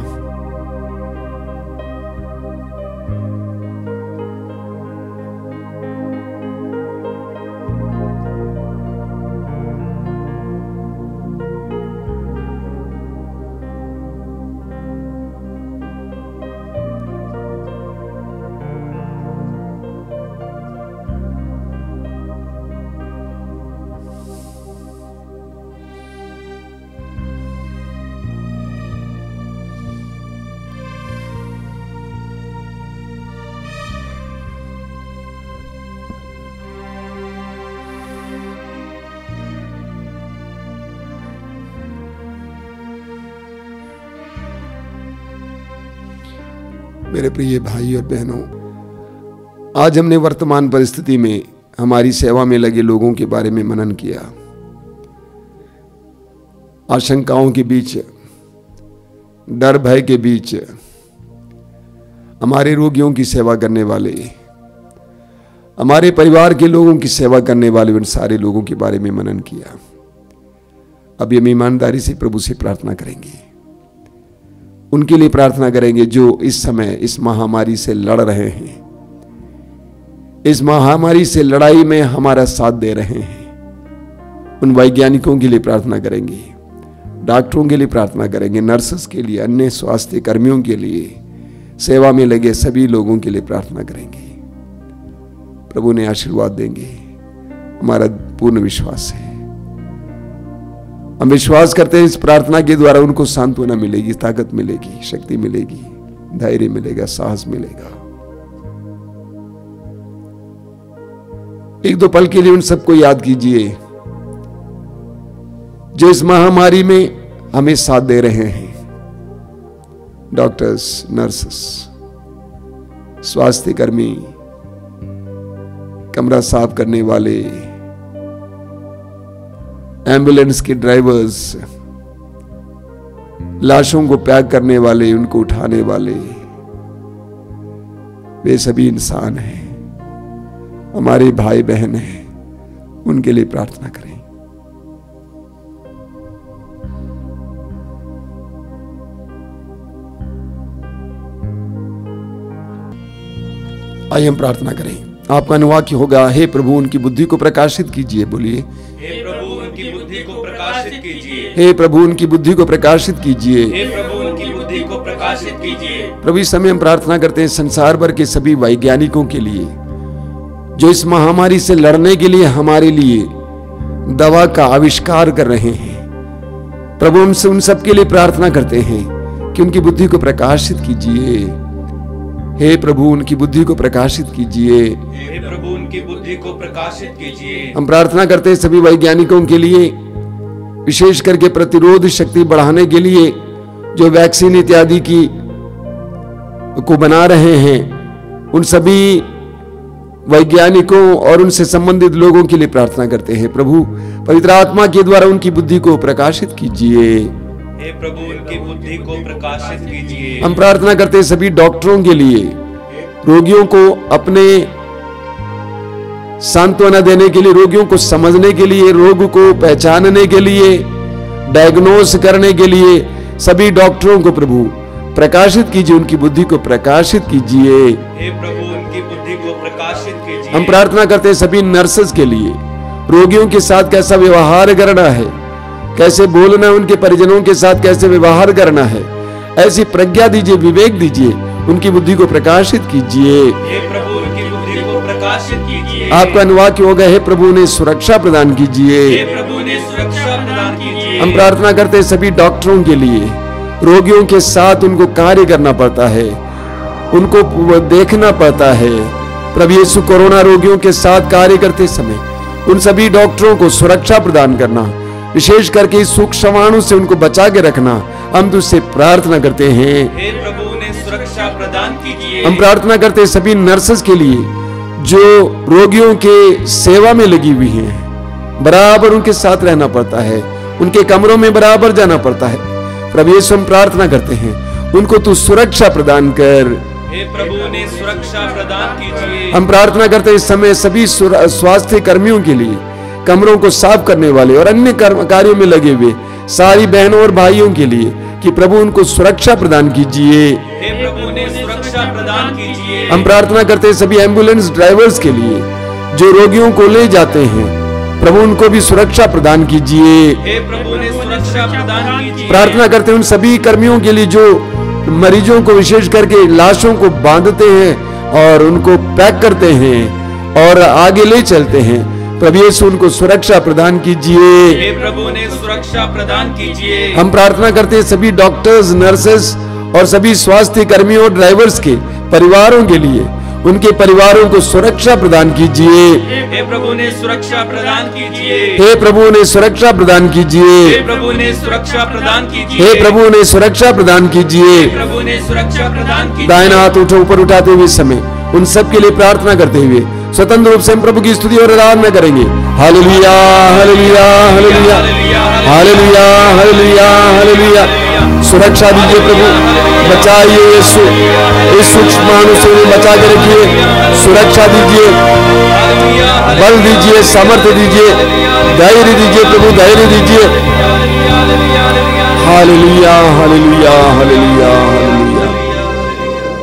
मेरे प्रिय भाई और बहनों, आज हमने वर्तमान परिस्थिति में हमारी सेवा में लगे लोगों के बारे में मनन किया। आशंकाओं के बीच, डर भय के बीच हमारे रोगियों की सेवा करने वाले, हमारे परिवार के लोगों की सेवा करने वाले उन सारे लोगों के बारे में मनन किया। अब हम ईमानदारी से प्रभु से प्रार्थना करेंगे, उनके लिए प्रार्थना करेंगे जो इस समय इस महामारी से लड़ रहे हैं, इस महामारी से लड़ाई में हमारा साथ दे रहे हैं। उन वैज्ञानिकों के लिए प्रार्थना करेंगे, डॉक्टरों के लिए प्रार्थना करेंगे, नर्सेस के लिए, अन्य स्वास्थ्य कर्मियों के लिए, सेवा में लगे सभी लोगों के लिए प्रार्थना करेंगे। प्रभु ने आशीर्वाद देंगे, हमारा पूर्ण विश्वास है। हम विश्वास करते हैं इस प्रार्थना के द्वारा उनको सांत्वना मिलेगी, ताकत मिलेगी, शक्ति मिलेगी, धैर्य मिलेगा, साहस मिलेगा। एक दो पल के लिए उन सबको याद कीजिए जो इस महामारी में हमें साथ दे रहे हैं। डॉक्टर्स, नर्सेस, स्वास्थ्य कर्मी, कमरा साफ करने वाले, एम्बुलेंस के ड्राइवर्स, लाशों को पैक करने वाले, उनको उठाने वाले, वे सभी इंसान हैं, हमारे भाई बहन हैं। उनके लिए प्रार्थना करें। आइए हम प्रार्थना करें। आपका अनुवाक्य होगा, हे प्रभु उनकी बुद्धि को प्रकाशित कीजिए। बोलिए, हे प्रभु उनकी बुद्धि को प्रकाशित कीजिए। हे प्रभु उनकी बुद्धि को प्रकाशित कीजिए। हे प्रभु उनकी बुद्धि को प्रकाशित कीजिए। प्रभु इस समय हम प्रार्थना करते हैं संसार भर के सभी वैज्ञानिकों के लिए जो इस महामारी से लड़ने के लिए हमारे लिए दवा का आविष्कार कर रहे हैं। प्रभु हमसे उन सब के लिए प्रार्थना करते हैं कि उनकी बुद्धि को प्रकाशित कीजिए। हे प्रभु उनकी बुद्धि को प्रकाशित कीजिए। हे प्रभु उनकी बुद्धि को प्रकाशित कीजिए। हम प्रार्थना करते हैं सभी वैज्ञानिकों के लिए, विशेष करके प्रतिरोध शक्ति बढ़ाने के लिए जो वैक्सीन इत्यादि की को बना रहे हैं, उन सभी वैज्ञानिकों और उनसे संबंधित लोगों के लिए प्रार्थना करते हैं। प्रभु पवित्र आत्मा के द्वारा उनकी बुद्धि को प्रकाशित कीजिए। हे प्रभु उनकी बुद्धि को प्रकाशित कीजिए। हम प्रार्थना करते हैं सभी डॉक्टरों के लिए, रोगियों को अपने सांत्वना देने के लिए, रोगियों को समझने के लिए, रोग को पहचानने के लिए, डायग्नोस करने के लिए सभी डॉक्टरों को प्रभु प्रकाशित कीजिए, उनकी बुद्धि को प्रकाशित कीजिए। हे प्रभु उनकी बुद्धि को प्रकाशित कीजिए। हम प्रार्थना करते हैं सभी नर्सेस के लिए, रोगियों के साथ कैसा व्यवहार करना है, कैसे बोलना, उनके परिजनों के साथ कैसे व्यवहार करना है, ऐसी प्रज्ञा दीजिए, विवेक दीजिए, उनकी बुद्धि को प्रकाशित कीजिए। हे प्रभु उनकी बुद्धि को प्रकाशित कीजिए। आपका अनुवाक्य हो गया, हे प्रभु ने सुरक्षा प्रदान कीजिए। हे प्रभु ने सुरक्षा प्रदान कीजिए। हम प्रार्थना करते हैं सभी डॉक्टरों के लिए, रोगियों के साथ उनको कार्य करना पड़ता है, उनको देखना पड़ता है। प्रभु यीशु कोरोना रोगियों के साथ कार्य करते समय उन सभी डॉक्टरों को सुरक्षा प्रदान करना, विशेष करके इस सूक्ष्माणु से उनको बचा के रखना, हम तुझसे प्रार्थना करते हैं। हे प्रभु ने सुरक्षा प्रदान कीजिए। हम प्रार्थना करते हैं सभी नर्सेस के लिए जो रोगियों के सेवा में लगी हुई हैं, बराबर उनके साथ रहना पड़ता है, उनके कमरों में बराबर जाना पड़ता है। प्रभु यीशु हम प्रार्थना करते हैं उनको तू सुरक्षा प्रदान कर। हे प्रभु ने सुरक्षा प्रदान कीजिए। हम प्रार्थना करते हैं इस समय सभी स्वास्थ्य कर्मियों के लिए, कमरों को साफ करने वाले और अन्य कार्यों में लगे हुए सारी बहनों और भाइयों के लिए कि प्रभु उनको सुरक्षा प्रदान कीजिए। हे प्रभु ने सुरक्षा प्रदान कीजिए। हम प्रार्थना करते हैं सभी एम्बुलेंस ड्राइवर्स के लिए जो रोगियों को ले जाते हैं, प्रभु उनको भी सुरक्षा प्रदान कीजिए। हे प्रभु ने सुरक्षा प्रदान कीजिए। प्रार्थना करते हैं उन सभी कर्मियों के लिए जो मरीजों को विशेष करके लाशों को बांधते हैं और उनको पैक करते हैं और आगे ले चलते हैं, प्रभु यीशु उनको सुरक्षा प्रदान कीजिए। हे प्रभु ने सुरक्षा प्रदान कीजिए। हम प्रार्थना करते हैं सभी डॉक्टर्स, नर्सेस और सभी स्वास्थ्य कर्मियों और ड्राइवर्स के परिवारों के लिए, उनके परिवारों को सुरक्षा प्रदान कीजिए। हे प्रभु ने सुरक्षा प्रदान कीजिए। हे प्रभु ने सुरक्षा प्रदान कीजिए। हे प्रभु ने सुरक्षा प्रदान कीजिए। हे प्रभु ने सुरक्षा प्रदान कीजिए। प्रभु ने सुरक्षा प्रदान कीजिए। दाहिना हाथ उठो ऊपर उठाते हुए इस समय उन सब के लिए प्रार्थना करते हुए स्वतंत्र रूप से हम प्रभु की स्तुति और आराधना करेंगे। Hallelujah, hallelujah, hallelujah, hallelujah, hallelujah, hallelujah. सुरक्षा दीजिए प्रभु, बचाइए यीशु, इस सूक्ष्माणु से उन्हें बचा के रखिए। सुरक्षा दीजिए, बल दीजिए, सामर्थ्य दीजिए, धैर्य दीजिए प्रभु, धैर्य दीजिए। Hallelujah, hallelujah, hallelujah, hallelujah.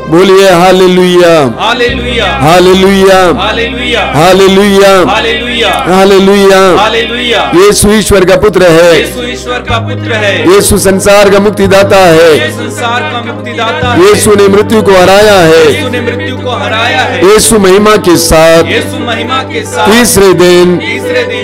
बोलिए hallelujah, hallelujah, hallelujah, hallelujah, hallelujah, hallelujah, hallelujah. Hallelujah. यीशु ईश्वर का पुत्र है, यीशु ईश्वर का पुत्र है। यीशु संसार का मुक्तिदाता है, ये संसार का मुक्तिदाता है। यीशु ने मृत्यु को हराया है, यीशु ने मृत्यु को हराया है। यीशु महिमा के साथ यीशु महिमा के साथ तीसरे दिन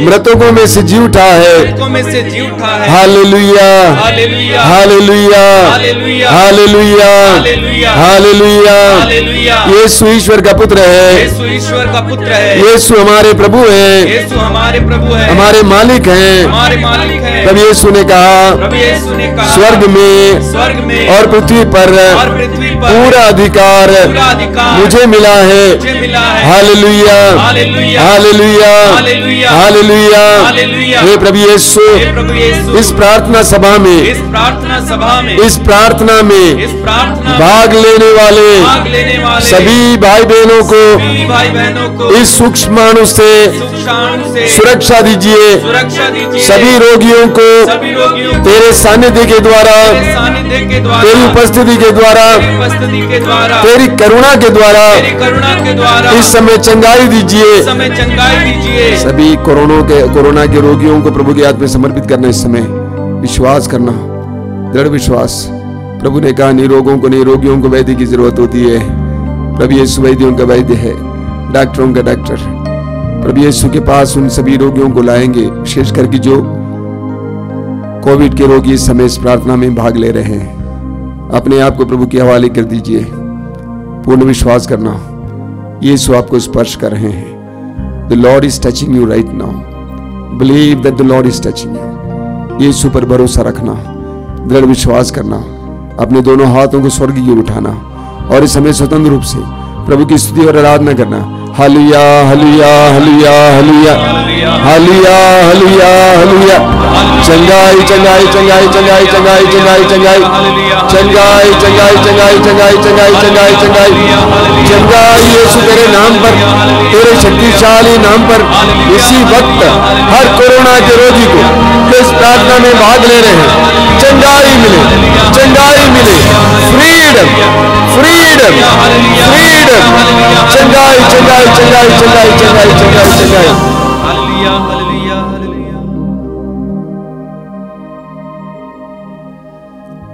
मृतकों में से जी उठा है। मृतकों में से जी उठा है। Hallelujah, hallelujah, hallelujah, hallelujah, hallelujah, hallelujah, hallelujah. Hallelujah. यीशु ईश्वर का पुत्र है, यीशु ईश्वर का पुत्र है। यीशु हमारे प्रभु है, यीशु हमारे प्रभु है, हमारे मालिक हैं। हमारे मालिक है। प्रभु यीशु ने कहा प्रभु यीशु ने कहा स्वर्ग में और पृथ्वी पर पूरा अधिकार मुझे मिला है। Hallelujah, hallelujah, hallelujah, hallelujah, hallelujah. Hallelujah. हे प्रभु यीशु, प्रभु यीशु इस प्रार्थना सभा में, इस प्रार्थना सभा में, इस प्रार्थना में इस प्रार्थना भाग लेने वाले सभी भाई बहनों को, भाई बहनों को इस सूक्ष्माणु से सुरक्षा दीजिए। सुरक्षा दीजिए। सभी रोगियों को तेरे सानिध्य के द्वारा, तेरी उपस्थिति के द्वारा, तेरी करुणा के द्वारा इस समय चंगाई दीजिए। सभी कोरोना के रोगियों को प्रभु के हाथ में समर्पित करना, इस समय विश्वास करना, दृढ़ विश्वास। प्रभु ने कहा निरोगों को नहीं, रोगियों को वैद्य की जरूरत होती है। प्रभु यीशु वैद्यों का वैद्य है, डॉक्टरों का डॉक्टर। प्रभु यीशु के पास उन सभी रोगियों को लाएंगे, विशेष करके जो कोविड के रोगी इस समय इस प्रार्थना में भाग ले रहे हैं। अपने आप को प्रभु के हवाले कर दीजिए। पूर्ण विश्वास करना, यीशु आपको स्पर्श कर रहे हैं। The Lord is touching you right now. Believe that the Lord is touching you. यीशु पर भरोसा रखना, दृढ़ विश्वास करना, अपने दोनों हाथों को स्वर्ग की ओर उठाना और इस समय स्वतंत्र रूप से प्रभु की स्तुति और आराधना करना। Hallelujah, hallelujah, hallelujah, hallelujah, hallelujah, hallelujah, hallelujah. चंगाई, चंगाई, चंगाई, चंगाई, चंगाई, चंगाई, चंगाई, चंगाई, चंगाई, चंगाई, चंगाई, चंगाई, चंगाई, चंगाई, चंगाई। यीशु तेरे नाम पर, तेरे शक्तिशाली नाम पर इसी वक्त हर कोरोना के रोगी को जो इस प्रार्थना में भाग ले रहे हैं, चंगाई मिले, चंगाई मिले। Freedom, freedom, freedom. चंगाई, चंगाई, चंगाई, चंगाई, चंगाई, चंगाई, चंगाई। Hallelujah, hallelujah, hallelujah.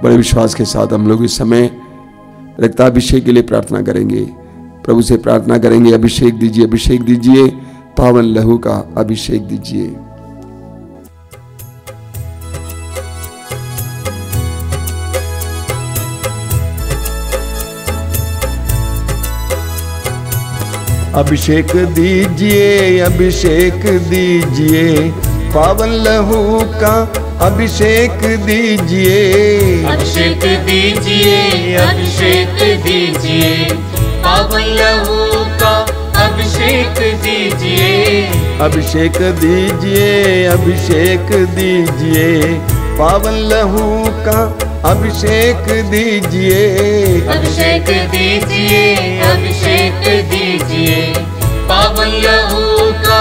बड़े विश्वास के साथ हम लोग इस समय रक्ताभिषेक के लिए प्रार्थना करेंगे। प्रभु से प्रार्थना करेंगे, अभिषेक दीजिए, अभिषेक दीजिए, पावन लहू का अभिषेक दीजिए। अभिषेक दीजिए, अभिषेक दीजिए, पावन लहू का अभिषेक दीजिए। अभिषेक दीजिए, अभिषेक दीजिए, पावन लहू का अभिषेक दीजिए। अभिषेक दीजिए, अभिषेक दीजिए, पावन लहू का अभिषेक दीजिए। अभिषेक दीजिए, अभिषेक दीजिए, पावन लहू का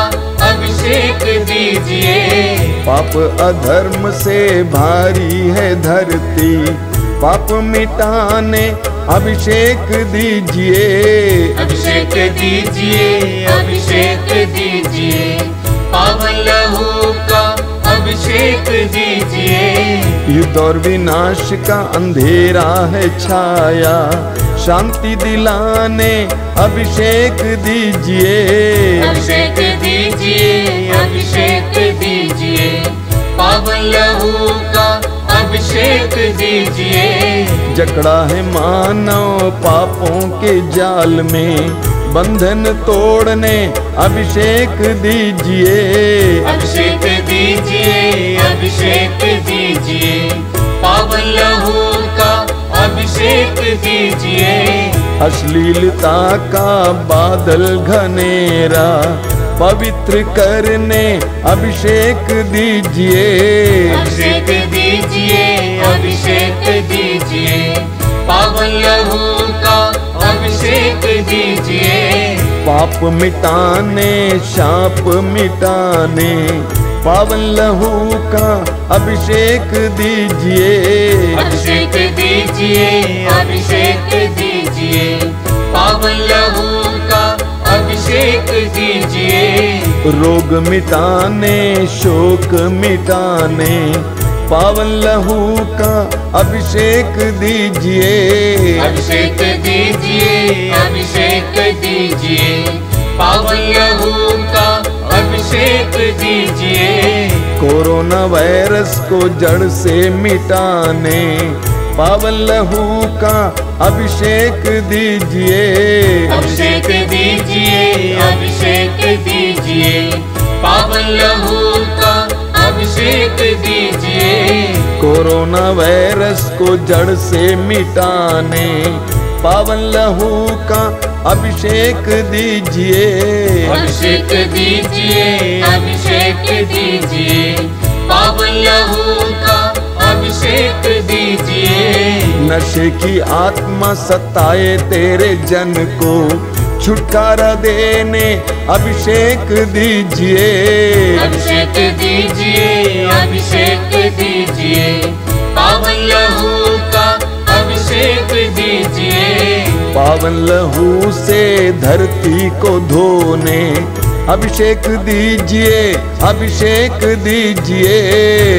अभिषेक दीजिए। पाप अधर्म से भारी है धरती, पाप मिटाने अभिषेक दीजिए। अभिषेक दीजिए, अभिषेक दीजिए, पावन लहू का अभिषेक दीजिए। युद्ध और विनाश का अंधेरा है छाया, शांति दिलाने अभिषेक दीजिए। अभिषेक दीजिए, अभिषेक दीजिए, पावन लहू का अभिषेक दीजिए। जकड़ा है मानव पापों के जाल में, बंधन तोड़ने अभिषेक दीजिए। अभिषेक दीजिए, अभिषेक दीजिए, पावन लहू का अभिषेक दीजिए। अश्लीलता का बादल घनेरा पवित्र करने अभिषेक दीजिए। अभिषेक दीजिए, अभिषेक दीजिए, पावन लहू का अभिषेक दीजिए। पाप मिटाने शाप मिटाने पावन लहू का अभिषेक दीजिए। अभिषेक दीजिए, अभिषेक दीजिए, पावन लहू का अभिषेक दीजिए। रोग मिटाने शोक मिटाने पावन लहू का अभिषेक दीजिए। अभिषेक दीजिए, अभिषेक दीजिए, पावन लहू का अभिषेक दीजिए। कोरोना वायरस को जड़ से मिटाने पावन लहू का अभिषेक दीजिए। अभिषेक दीजिए, अभिषेक दीजिए, पावन लहू का अभिषेक दीजिए। कोरोना वायरस को जड़ से मिटाने पावन लहू का अभिषेक दीजिए। अभिषेक दीजिए, अभिषेक दीजिए, पावन लहू का अभिषेक दीजिए। नशे की आत्मा सताए तेरे जन को छुटकारा देने अभिषेक दीजिए। अभिषेक दीजिए, अभिषेक दीजिए, पावन लहू का अभिषेक दीजिए। पावन लहू से धरती को धोने अभिषेक दीजिए, अभिषेक दीजिए।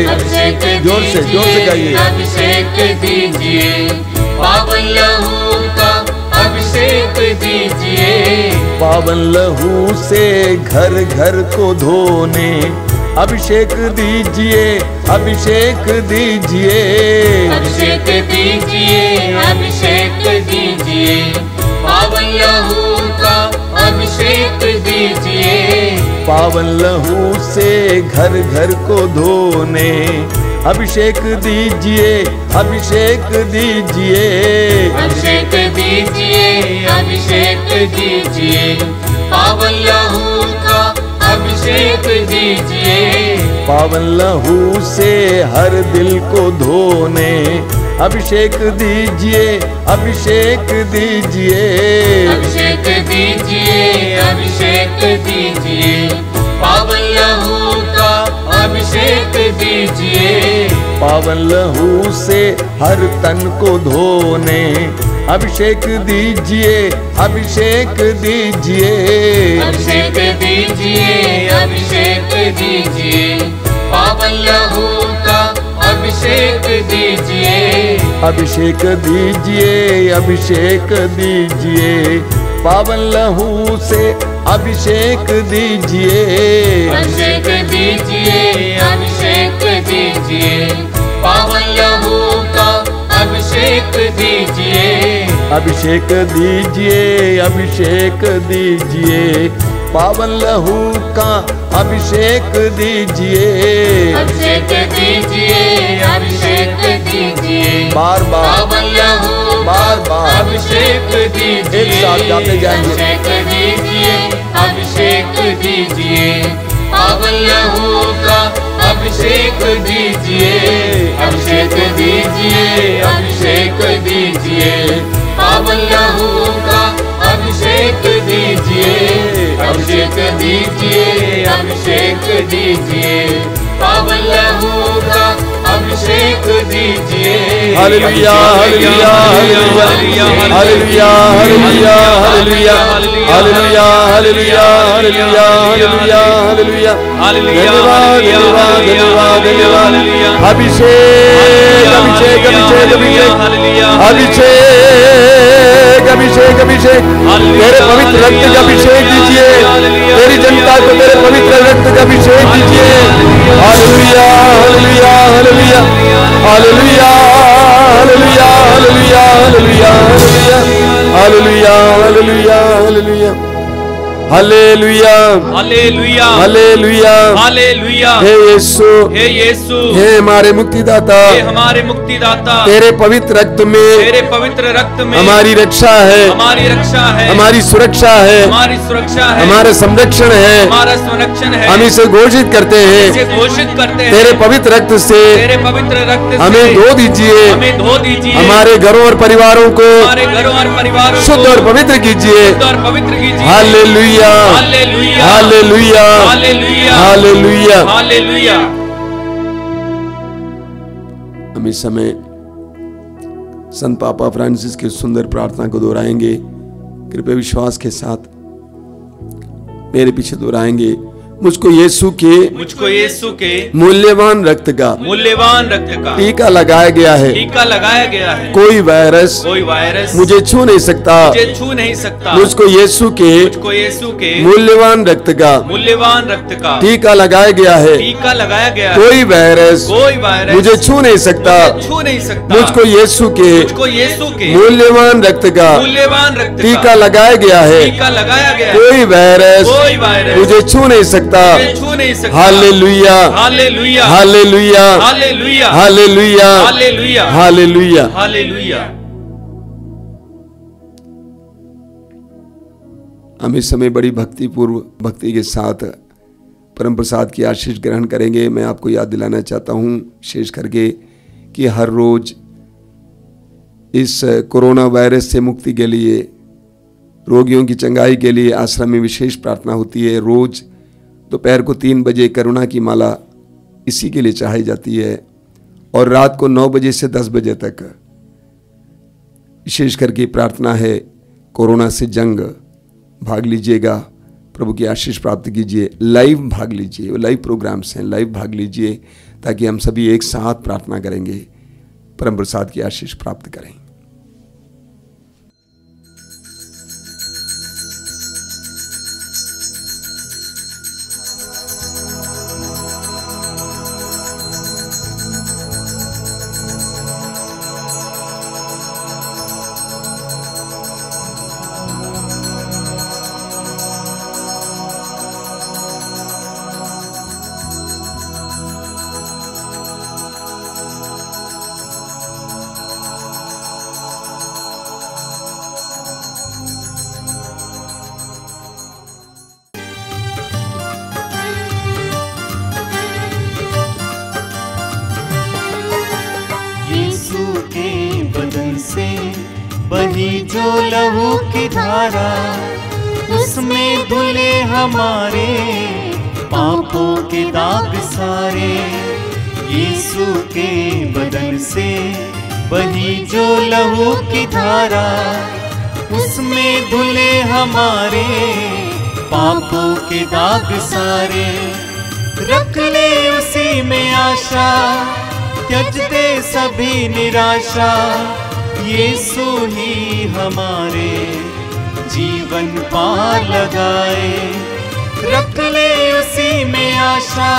अभिषेक जोर से गाइए। अभिषेक दीजिए, पावन लहू का अभिषेक दीजिए। पावन लहू से घर घर को धोने अभिषेक दीजिए, अभिषेक दीजिए। अभिषेक दीजिए, अभिषेक दीजिए, पावन लहू का अभिषेक दीजिए। पावन लहू से घर घर को धोने अभिषेक दीजिए, अभिषेक दीजिए। अभिषेक दीजिए, अभिषेक दीजिए, पावन लहू का अभिषेक दीजिए। पावन लहू से हर दिल को धोने अभिषेक दीजिए, अभिषेक दीजिए। अभिषेक दीजिए, अभिषेक दीजिए, पावन लहू का अभिषेक दीजिए। पावन लहू से हर तन को धोने अभिषेक दीजिए, अभिषेक दीजिए। अभिषेक दीजिए, अभिषेक दीजिए, पावन लहू का अभिषेक दीजिए, अभिषेक दीजिए, अभिषेक दीजिए, पावन लहू से अभिषेक दीजिए, अभिषेक दीजिए, अभिषेक दीजिए, पावन लहू का अभिषेक दीजिए, अभिषेक दीजिए, अभिषेक दीजिए, पावन लहू का अभिषेक दीजिए, अभिषेक दीजिए, अभिषेक दीजिए, बार बार पावन लहू बार बार अभिषेक दीजिए, एक साथ गाते जाएंगे। अभिषेक दीजिए, अभिषेक दीजिए, पावन लहू का अभिषेक दीजिए, अभिषेक दीजिए, अभिषेक दीजिए, पावन लहू का अभिषेक दीजिए, अभिषेक दीजिए, अभिषेक दीजिए, पावन लहू का अभिषेक दीजिए। Hallelujah, hallelujah, hallelujah, hallelujah, hallelujah, hallelujah, hallelujah, hallelujah, hallelujah, hallelujah, hallelujah, धन्यवाद, धन्यवाद, धन्यवाद, धन्यवाद। अभिषेक, अभिषेक, अभिषेक, अभिषेक, अभिषेक, अभिषेक, तेरे पवित्र रक्त का अभिषेक दीजिए, तेरी जनता को तेरे पवित्र रक्त का अभिषेक दीजिए। Hallelujah, hallelujah, hallelujah, hallelujah, hallelujah, hallelujah, hallelujah, hallelujah, hallelujah, hallelujah, hallelujah, hallelujah, hallelujah, hallelujah. हे यीशु, हे यीशु, हे हमारे मुक्तिदाता, हे हमारे मुक्तिदाता, तेरे पवित्र रक्त में तेरे पवित्र रक्त में हमारी रक्षा है, हमारी रक्षा है, हमारी सुरक्षा है, हमारी सुरक्षा है, हमारा संरक्षण है, हमारा संरक्षण है। हम इसे घोषित करते इसे हैं, घोषित करते हैं, तेरे पवित्र रक्त से तेरे पवित्र रक्त से हमें धो दीजिए, हमें धो दीजिए, हमारे घरों और परिवारों को हमारे घरों और परिवारों शुद्ध को और पवित्र कीजिए। शुद्ध और पवित्र कीजिए। Hallelujah, hallelujah, hallelujah, hallelujah, hallelujah. Hallelujah. हम इस समय संत पापा फ्रांसिस की सुंदर प्रार्थना को दोहराएंगे। कृपया विश्वास के साथ मेरे पीछे दोहराएंगे। मुझको यीशु के मूल्यवान रक्त का टीका लगाया गया है, कोई वायरस मुझे छू नहीं सकता। मुझको यीशु के मूल्यवान रक्त का टीका लगाया गया है, कोई वायरस मुझे छू नहीं सकता। मुझको यीशु के मूल्यवान रक्त का टीका लगाया गया है, कोई वायरस मुझे छू नहीं सकता। Hallelujah, hallelujah, hallelujah, hallelujah, hallelujah, hallelujah, hallelujah. Hallelujah. हम इस समय बड़ी भक्तिपूर्व भक्ति के साथ परम प्रसाद की आशीष ग्रहण करेंगे। मैं आपको याद दिलाना चाहता हूँ विशेष करके कि हर रोज इस कोरोना वायरस से मुक्ति के लिए, रोगियों की चंगाई के लिए आश्रम में विशेष प्रार्थना होती है। रोज दोपहर को 3 बजे करुणा की माला इसी के लिए चढ़ाई जाती है और रात को 9 बजे से 10 बजे तक विशेष करके प्रार्थना है कोरोना से जंग। भाग लीजिएगा, प्रभु की आशीष प्राप्त कीजिए। लाइव भाग लीजिए, वो लाइव प्रोग्राम्स हैं, लाइव भाग लीजिए ताकि हम सभी एक साथ प्रार्थना करेंगे, परम प्रसाद की आशीष प्राप्त करें। बही जो लहू की धारा, उसमें धुले हमारे पापों के दाग सारे। यीशु के बदन से बही जो लहू की धारा, उसमें धुले हमारे पापों के दाग सारे। रख ले उसी में आशा, त्यज दे सभी निराशा, यीशु ही हमारे जीवन पार लगाए। रख ले उसी में आशा,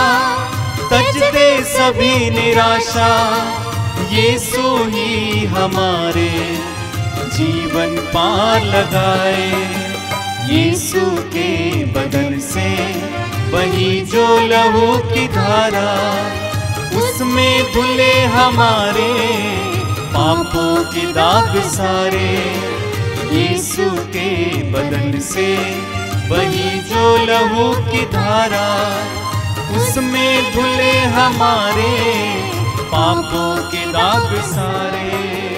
त्यज दे सभी निराशा, यीशु ही हमारे जीवन पार लगाए। यीशु के बदन से बही जो लहू की धारा, उसमें धुले हमारे पापों के दाग सारे। यीशु के बदन से बही जो लहू की धारा, उसमें धुले हमारे पापों के दाग सारे।